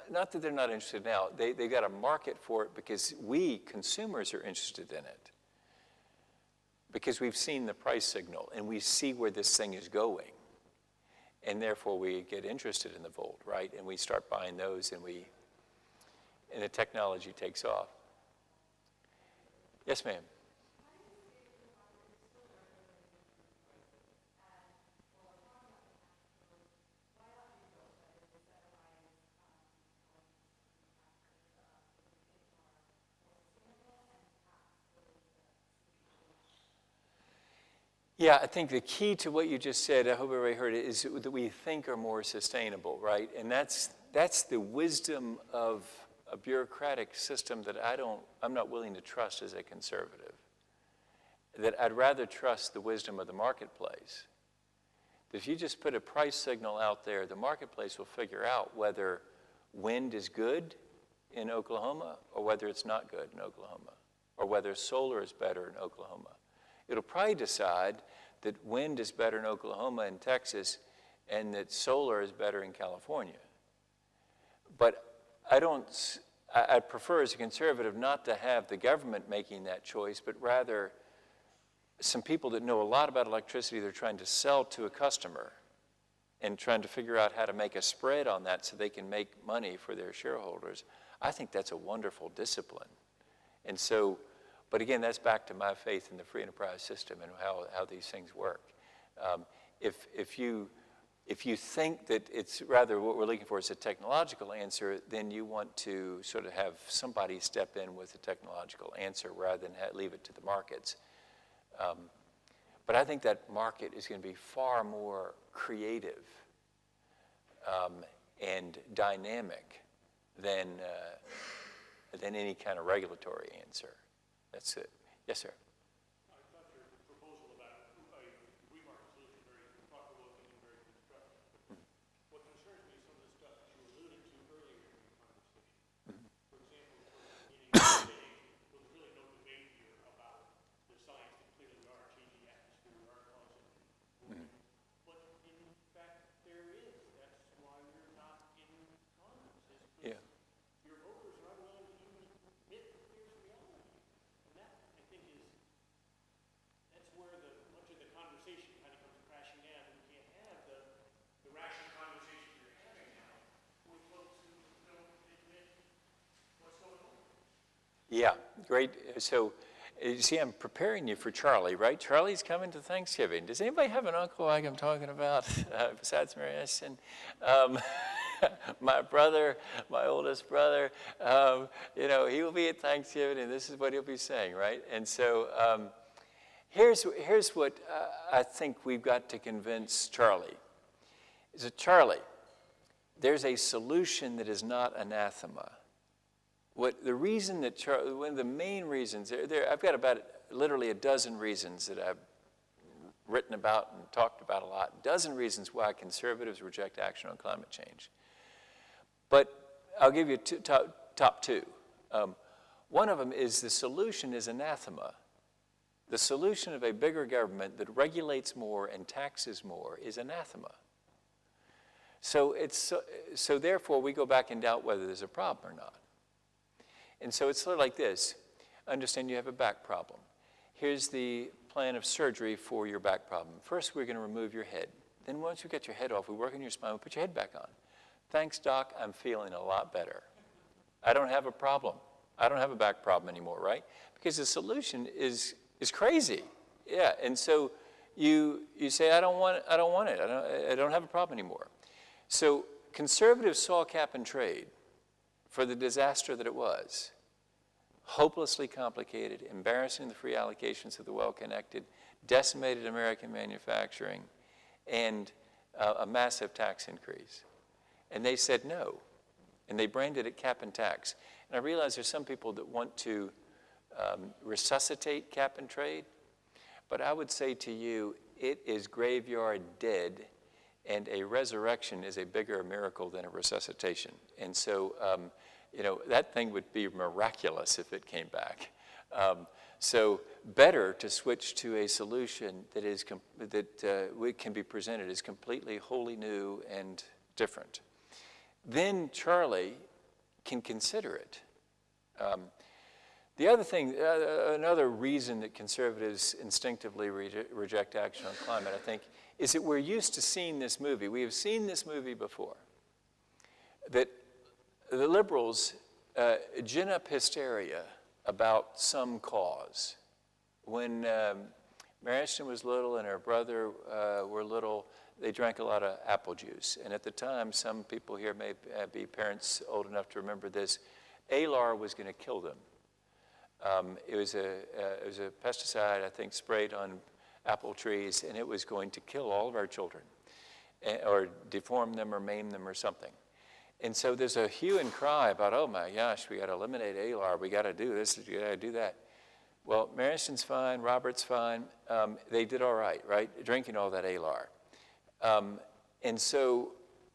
Not that they're not interested now. They've got a market for it because we, consumers, are interested in it. Because we've seen the price signal and we see where this thing is going. And therefore we get interested in the Volt, right? And we start buying those and the technology takes off. Yes, ma'am. Yeah, I think the key to what you just said, I hope everybody heard it, is that we think are more sustainable, right? And that's the wisdom of a bureaucratic system that I'm not willing to trust as a conservative. That I'd rather trust the wisdom of the marketplace. That if you just put a price signal out there, the marketplace will figure out whether wind is good in Oklahoma or whether it's not good in Oklahoma, or whether solar is better in Oklahoma. It'll probably decide that wind is better in Oklahoma and Texas and that solar is better in California. But I prefer as a conservative not to have the government making that choice, but rather some people that know a lot about electricity they're trying to sell to a customer and trying to figure out how to make a spread on that so they can make money for their shareholders. I think that's a wonderful discipline. And so, but again, that's back to my faith in the free enterprise system and how these things work. If you think that it's rather what we're looking for is a technological answer, then you want to sort of have somebody step in with a technological answer rather than leave it to the markets. But I think that market is going to be far more creative and dynamic than any kind of regulatory answer. That's it. Yes, sir. I thought your proposal about a free market solution very thought-provoking and very constructive. What concerns me is some of the stuff that you alluded to earlier in the conversation. For example, toward the beginning of the day, there was really no debate here about the science that clearly we are changing the atmosphere, we are causing But in fact, there is. That's why you're not in Congress. Yeah. Your voters are unwilling to even admit that there's reality. And that, I think, that's where much of the conversation kind of comes crashing down. We can't have the rational conversation you're having now with folks who don't admit what's going on. Yeah, great. So, you see, I'm preparing you for Charlie, right? Charlie's coming to Thanksgiving. Does anybody have an uncle like I'm talking about besides Mary Ashton? My brother, my oldest brother, he will be at Thanksgiving, and this is what he'll be saying, right? And so here's what I think we've got to convince Charlie. Is that, Charlie, there's a solution that is not anathema. One of the main reasons, I've got about literally a dozen reasons that I've written about and talked about a lot, a dozen reasons why conservatives reject action on climate change. But I'll give you top two. One of them is the solution is anathema. The solution of a bigger government that regulates more and taxes more is anathema. So therefore we go back and doubt whether there's a problem or not. And so it's sort of like this. Understand you have a back problem. Here's the plan of surgery for your back problem. First, we're going to remove your head. then once you get your head off, we work on your spine, we put your head back on. Thanks, doc, I'm feeling a lot better. I don't have a problem. I don't have a back problem anymore, right? Because the solution is crazy. Yeah, and so you say, I don't want it. I don't have a problem anymore. So conservatives saw cap and trade for the disaster that it was. Hopelessly complicated, embarrassing the free allocations of the well-connected, decimated American manufacturing, and a massive tax increase. And they said no, and they branded it cap and tax. And I realize there's some people that want to resuscitate cap and trade, but I would say to you, it is graveyard dead, and a resurrection is a bigger miracle than a resuscitation. And so, you know, that thing would be miraculous if it came back. So better to switch to a solution that can be presented as completely wholly new and different. Then Charlie can consider it. The other thing, another reason that conservatives instinctively reject action on climate, I think, is that we're used to seeing this movie. We have seen this movie before. That the liberals gin up hysteria about some cause. When Mary Ashton was little and her brother were little, they drank a lot of apple juice. And at the time, some people here may be parents old enough to remember this, ALAR was going to kill them. It was a pesticide, I think, sprayed on apple trees, and it was going to kill all of our children, or deform them or maim them or something. And so there's a hue and cry about, oh my gosh, we got to eliminate ALAR, we got to do this, we got to do that. Well, Marison's fine, Robert's fine. They did all right, drinking all that ALAR. And so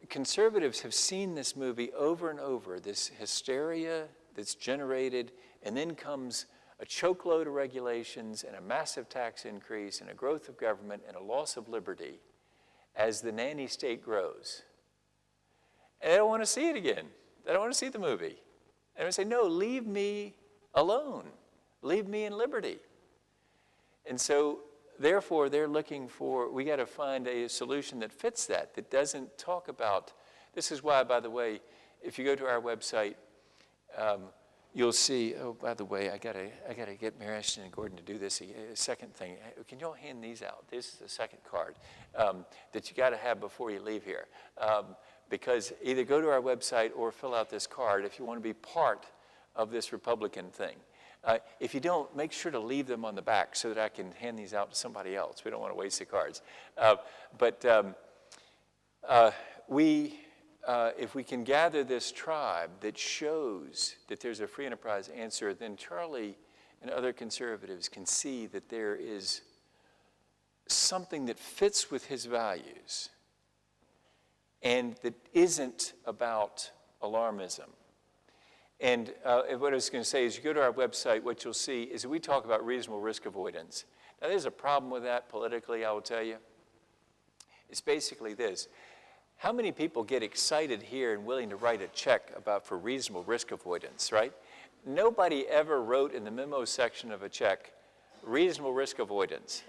conservatives have seen this movie over and over, this hysteria that's generated, and then comes a chokeload of regulations and a massive tax increase and a growth of government and a loss of liberty as the nanny state grows. And they don't want to see it again. They don't want to see the movie. And they say, no, leave me alone. Leave me in liberty. And so, therefore, they're looking for, we got to find a solution that fits that doesn't talk about, this is why, by the way, if you go to our website, you'll see, oh, by the way, I gotta get Mary Ashton and Gordon to do this. A second thing, can you all hand these out? This is the second card that you gotta have before you leave here. Because either go to our website or fill out this card if you want to be part of this Republican thing. If you don't, make sure to leave them on the back so that I can hand these out to somebody else. We don't want to waste the cards. If we can gather this tribe that shows that there's a free enterprise answer, then Charlie and other conservatives can see that there is something that fits with his values and that isn't about alarmism. And what I was going to say is you go to our website, what you'll see is that we talk about reasonable risk avoidance. Now, there's a problem with that politically, I will tell you. It's basically this. How many people get excited here and willing to write a check for reasonable risk avoidance, right? Nobody ever wrote in the memo section of a check, reasonable risk avoidance.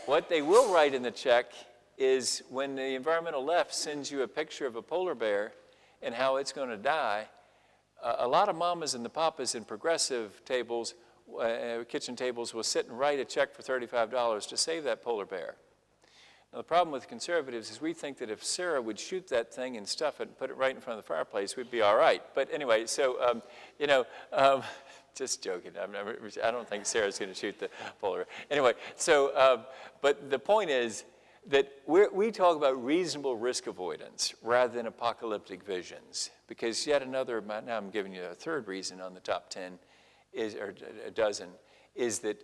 What they will write in the check is when the environmental left sends you a picture of a polar bear and how it's going to die, a lot of mamas and the papas in progressive tables, kitchen tables, will sit and write a check for $35 to save that polar bear. Now, the problem with conservatives is we think that if Sarah would shoot that thing and stuff it and put it right in front of the fireplace, we'd be all right. But anyway, so, just joking. I don't think Sarah's going to shoot the polar bear. Anyway, so, but the point is that we talk about reasonable risk avoidance rather than apocalyptic visions. Because yet another, now I'm giving you a third reason on the top 10, or a dozen, is that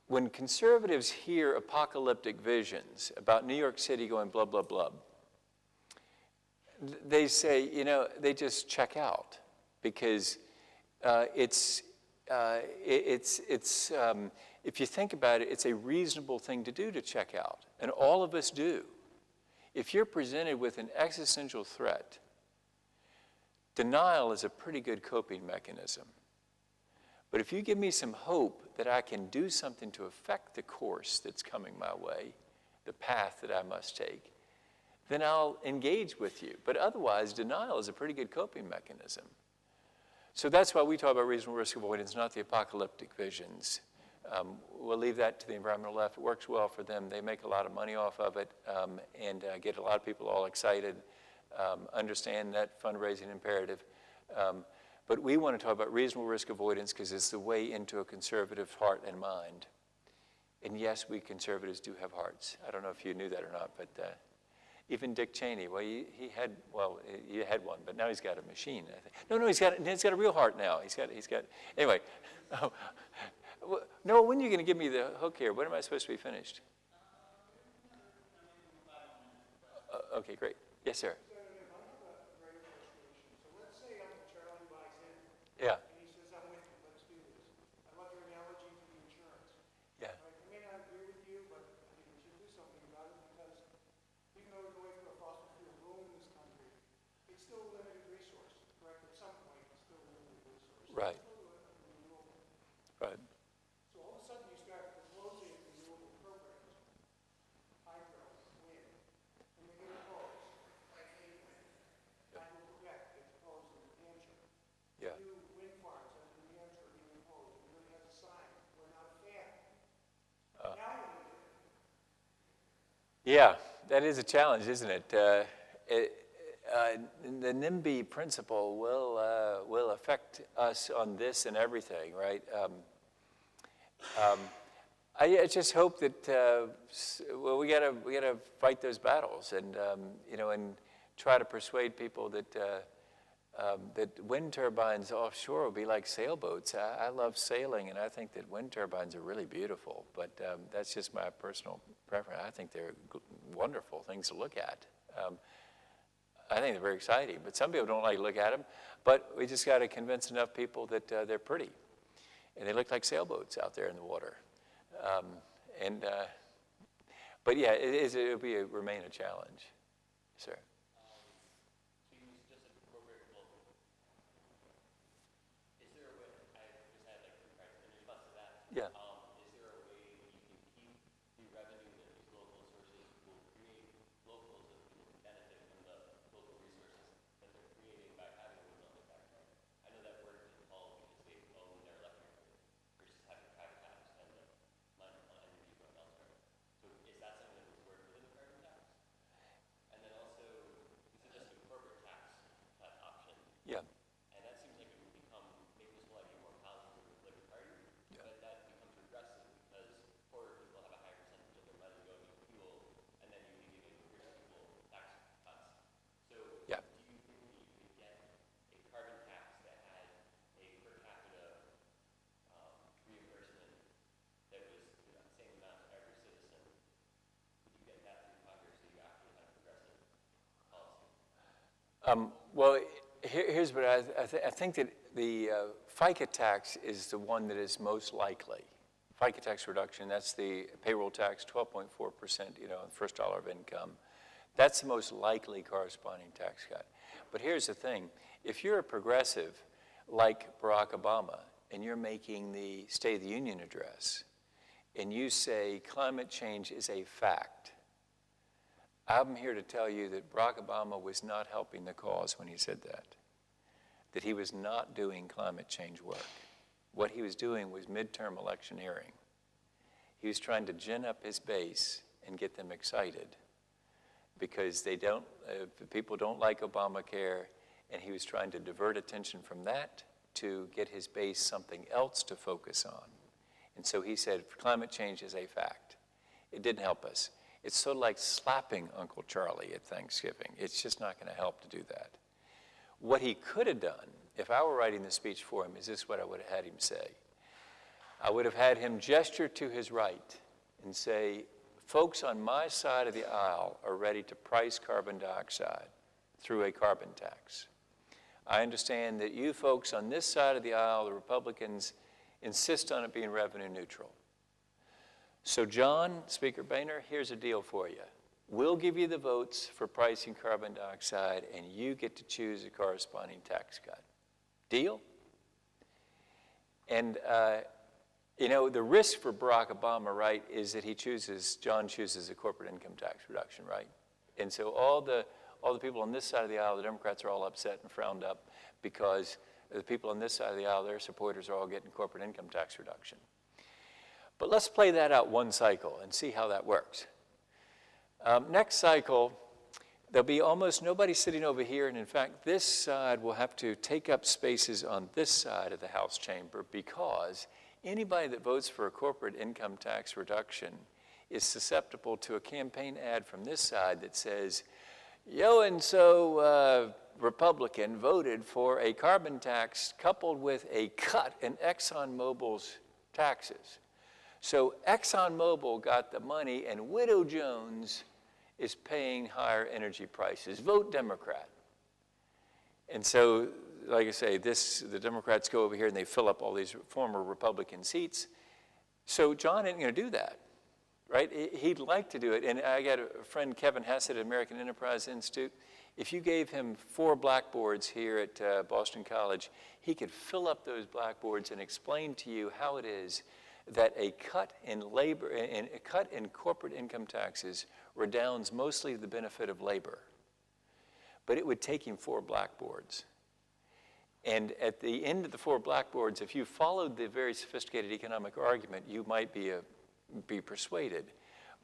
when conservatives hear apocalyptic visions about New York City going blah, blah, blah, they say, they just check out because if you think about it, it's a reasonable thing to do to check out, and all of us do. If you're presented with an existential threat, denial is a pretty good coping mechanism. But if you give me some hope that I can do something to affect the course that's coming my way, the path that I must take, then I'll engage with you. But otherwise, denial is a pretty good coping mechanism. So that's why we talk about reasonable risk avoidance, not the apocalyptic visions. We'll leave that to the environmental left. It works well for them. They make a lot of money off of it and get a lot of people all excited, understand that fundraising imperative. But we want to talk about reasonable risk avoidance because it's the way into a conservative heart and mind. And yes, we conservatives do have hearts. I don't know if you knew that or not, but even Dick Cheney, well, he had one, but now he's got a machine, I think. No, he's got a real heart now. He's got, anyway. No, when are you going to give me the hook here? When am I supposed to be finished? Okay, great. Yes, sir. Yeah. And he says, I'm with you, let's do this. I love your analogy for the insurance. Yeah. I may not agree with you, but I think we should do something about it because even though we're going through a fossil fuel boom in this country, it's still a limited resource, correct? At some point, it's still a limited resource. Right. It's still a renewable. Right. So all of a sudden you start proposing renewable programs, hydro, wind, and they get opposed, like wind. I will Quebec gets opposed in New Hampshire. Yeah. New wind farms in New Hampshire are being imposed. Everybody has a sign, we're not a fan. Now what do we do? Yeah, that is a challenge, isn't it? The NIMBY principle will affect us on this and everything, right? I just hope that well, we gotta fight those battles, and and try to persuade people that that wind turbines offshore will be like sailboats. I love sailing, and I think that wind turbines are really beautiful. But that's just my personal preference. I think they're wonderful things to look at. I think they're very exciting, but some people don't like to look at them. But we just got to convince enough people that they're pretty, and they look like sailboats out there in the water. But yeah, it'll remain a challenge, sir. Yeah. Is there a way you can keep the revenue that these local sources will create locals that will benefit from the local resources that they're creating by having a windmill in their backyard? I know that works in Hull because they own their electric grid versus having private tax and the energy going elsewhere. So is that something that would work within the carbon tax? And then also, you suggested a corporate tax option. Yeah. And that seems like it would make this whole idea more palatable to the Labour Party. Yeah. But that becomes regressive because poorer people have a higher percentage of their money going to fuel, and then you need to give richer people tax cuts. So Yeah. do you think that you could get a carbon tax that had a per capita reimbursement that was the same amount to every citizen? Could you get that through Congress so you actually have progressive policy? Well, here's what I think that the FICA tax is the one that is most likely. FICA tax reduction, that's the payroll tax, 12.4%, the first dollar of income. That's the most likely corresponding tax cut. But here's the thing. If you're a progressive like Barack Obama and you're making the State of the Union address and you say climate change is a fact, I'm here to tell you that Barack Obama was not helping the cause when he said that he was not doing climate change work. What he was doing was midterm electioneering. He was trying to gin up his base and get them excited because people don't like Obamacare, and he was trying to divert attention from that to get his base something else to focus on. And so he said, climate change is a fact. It didn't help us. It's sort of like slapping Uncle Charlie at Thanksgiving. It's just not going to help to do that. What he could have done, if I were writing the speech for him, is this what I would have had him say. I would have had him gesture to his right and say, folks on my side of the aisle are ready to price carbon dioxide through a carbon tax. I understand that you folks on this side of the aisle, the Republicans, insist on it being revenue neutral. So John, Speaker Boehner, here's a deal for you. We'll give you the votes for pricing carbon dioxide, and you get to choose a corresponding tax cut. Deal? And You know, the risk for Barack Obama, right, is that John chooses a corporate income tax reduction, right? And so all the people on this side of the aisle, the Democrats, are all upset and frowned up because the people on this side of the aisle, their supporters, are all getting corporate income tax reduction. But let's play that out one cycle and see how that works. Next cycle, there'll be almost nobody sitting over here, and in fact, this side will have to take up spaces on this side of the House chamber because anybody that votes for a corporate income tax reduction is susceptible to a campaign ad from this side that says, yo-and-so Republican voted for a carbon tax coupled with a cut in ExxonMobil's taxes. So ExxonMobil got the money and Widow Jones is paying higher energy prices. Vote Democrat. And so, like I say, the Democrats go over here and they fill up all these former Republican seats. So John isn't going to do that, right? He'd like to do it. And I got a friend, Kevin Hassett at American Enterprise Institute. If you gave him 4 blackboards here at Boston College, he could fill up those blackboards and explain to you how it is that a cut in labor and a cut in corporate income taxes redounds mostly to the benefit of labor. But it would take him 4 blackboards. And at the end of the 4 blackboards, if you followed the very sophisticated economic argument, you might be persuaded.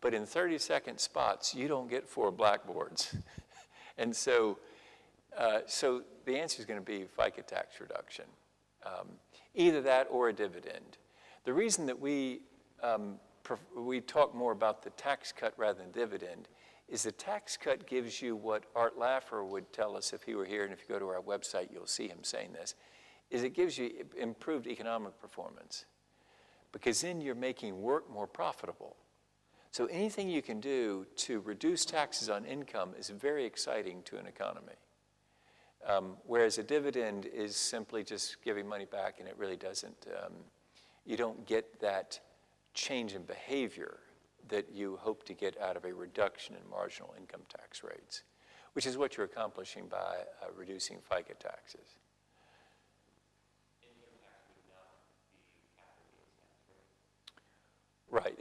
But in 30-second spots, you don't get 4 blackboards. And so the answer is going to be FICA tax reduction, either that or a dividend. The reason that we talk more about the tax cut rather than dividend is the tax cut gives you what Art Laffer would tell us if he were here, and if you go to our website, you'll see him saying this, is it gives you improved economic performance because then you're making work more profitable. So anything you can do to reduce taxes on income is very exciting to an economy. Whereas a dividend is simply just giving money back, and it really doesn't, you don't get that change in behavior that you hope to get out of a reduction in marginal income tax rates, which is what you're accomplishing by reducing FICA taxes. Right,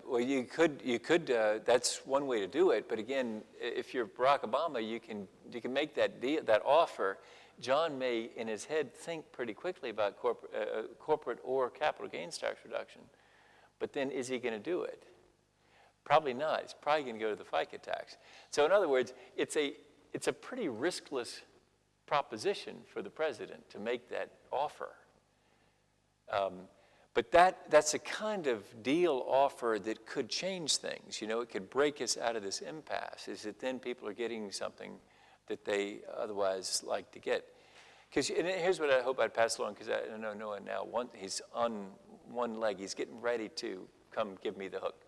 well, you could. That's one way to do it. But again, if you're Barack Obama, you can make that offer. John may, in his head, think pretty quickly about corporate or capital gains tax reduction. But then, is he going to do it? Probably not. He's probably going to go to the FICA tax. So, in other words, it's a pretty riskless proposition for the president to make that offer. But that's a kind of deal offer that could change things. You know, it could break us out of this impasse, is that then people are getting something that they otherwise like to get. Because here's what I hope I'd pass along, because I know Noah now, he's on one leg. He's getting ready to come give me the hook.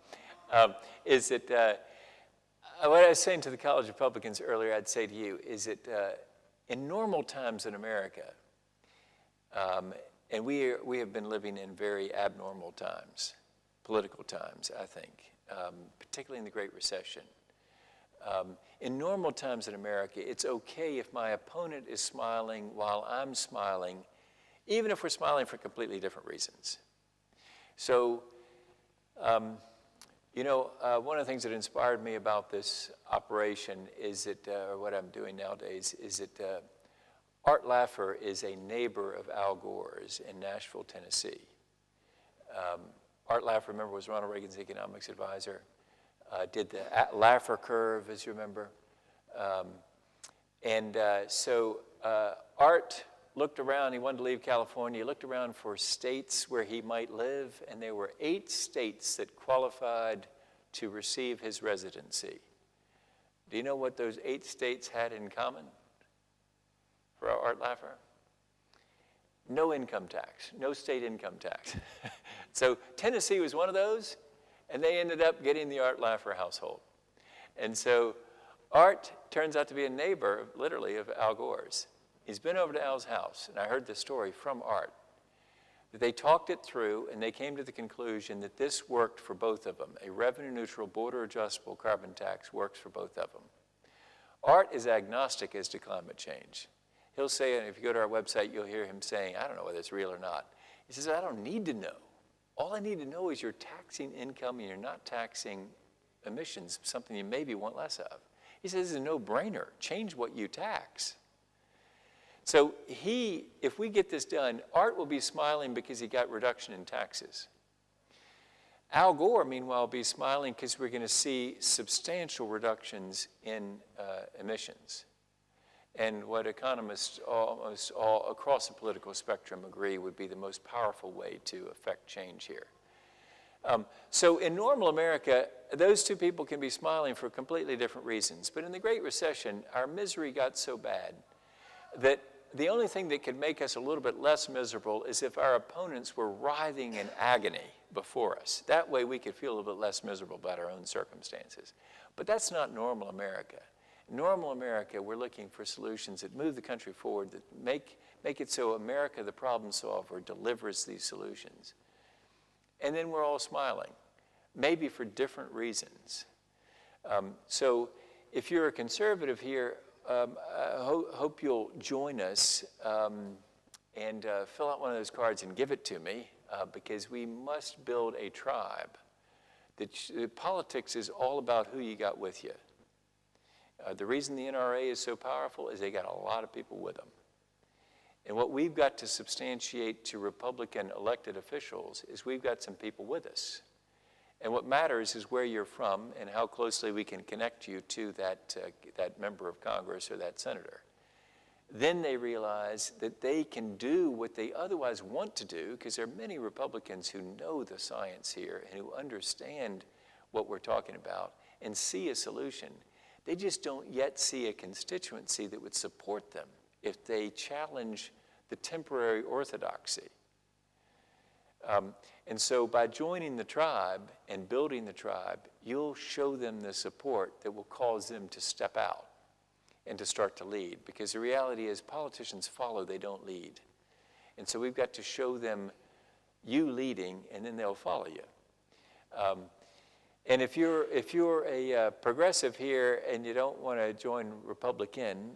Is that what I was saying to the college Republicans earlier, I'd say to you, is that in normal times in America, and we have been living in very abnormal times, political times, I think, particularly in the Great Recession. In normal times in America, it's okay if my opponent is smiling while I'm smiling, even if we're smiling for completely different reasons. So, you know, one of the things that inspired me about this operation is that, or what I'm doing nowadays, is that Art Laffer is a neighbor of Al Gore's in Nashville, Tennessee. Art Laffer, remember, was Ronald Reagan's economics advisor. Did the Laffer curve, as you remember. So Art looked around. He wanted to leave California. He looked around for states where he might live, and there were 8 states that qualified to receive his residency. Do you know what those 8 states had in common for Art Laffer? No income tax, no state income tax. So Tennessee was one of those, and they ended up getting the Art Laffer household. And so Art turns out to be a neighbor, literally, of Al Gore's. He's been over to Al's house, and I heard this story from Art, that they talked it through, and they came to the conclusion that this worked for both of them. A revenue-neutral, border-adjustable carbon tax works for both of them. Art is agnostic as to climate change. He'll say, and if you go to our website, you'll hear him saying, I don't know whether it's real or not. He says, I don't need to know. All I need to know is you're taxing income and you're not taxing emissions, something you maybe want less of. He says it's a no-brainer. Change what you tax. So if we get this done, Art will be smiling because he got reduction in taxes. Al Gore, meanwhile, will be smiling because we're going to see substantial reductions in emissions. And what economists almost all across the political spectrum agree would be the most powerful way to affect change here. So in normal America, those two people can be smiling for completely different reasons. But in the Great Recession, our misery got so bad that the only thing that could make us a little bit less miserable is if our opponents were writhing in agony before us. That way we could feel a little bit less miserable about our own circumstances. But that's not normal America. In normal America, we're looking for solutions that move the country forward, that make it so America, the problem solver, delivers these solutions. And then we're all smiling, maybe for different reasons. So if you're a conservative here, I hope you'll join us and fill out one of those cards and give it to me because we must build a tribe. Politics is all about who you got with you. The reason the NRA is so powerful is they got a lot of people with them. And what we've got to substantiate to Republican elected officials is we've got some people with us. And what matters is where you're from and how closely we can connect you to that member of Congress or that senator. Then they realize that they can do what they otherwise want to do, because there are many Republicans who know the science here and who understand what we're talking about and see a solution. They just don't yet see a constituency that would support them if they challenge the temporary orthodoxy. And so by joining the tribe and building the tribe, you'll show them the support that will cause them to step out and to start to lead. Because the reality is politicians follow, they don't lead. And so we've got to show them you leading, and then they'll follow you. And if you're a progressive here and you don't want to join Republican,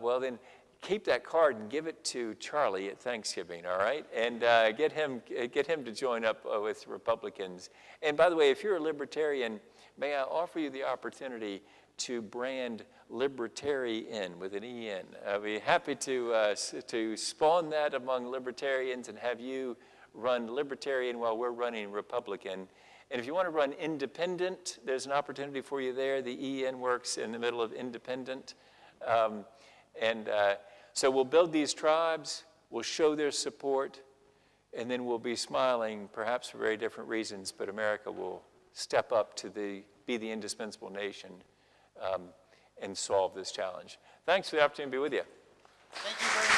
well then keep that card and give it to Charlie at Thanksgiving, all right? And get him to join up with Republicans. And by the way, if you're a libertarian, may I offer you the opportunity to brand Libertarian with an E-N. I'd be happy to spawn that among libertarians and have you run Libertarian while we're running Republican. And if you want to run Independent, there's an opportunity for you there. The E-N works in the middle of Independent. So we'll build these tribes, we'll show their support, and then we'll be smiling, perhaps for very different reasons, but America will step up to be the indispensable nation and solve this challenge. Thanks for the opportunity to be with you. Thank you very much.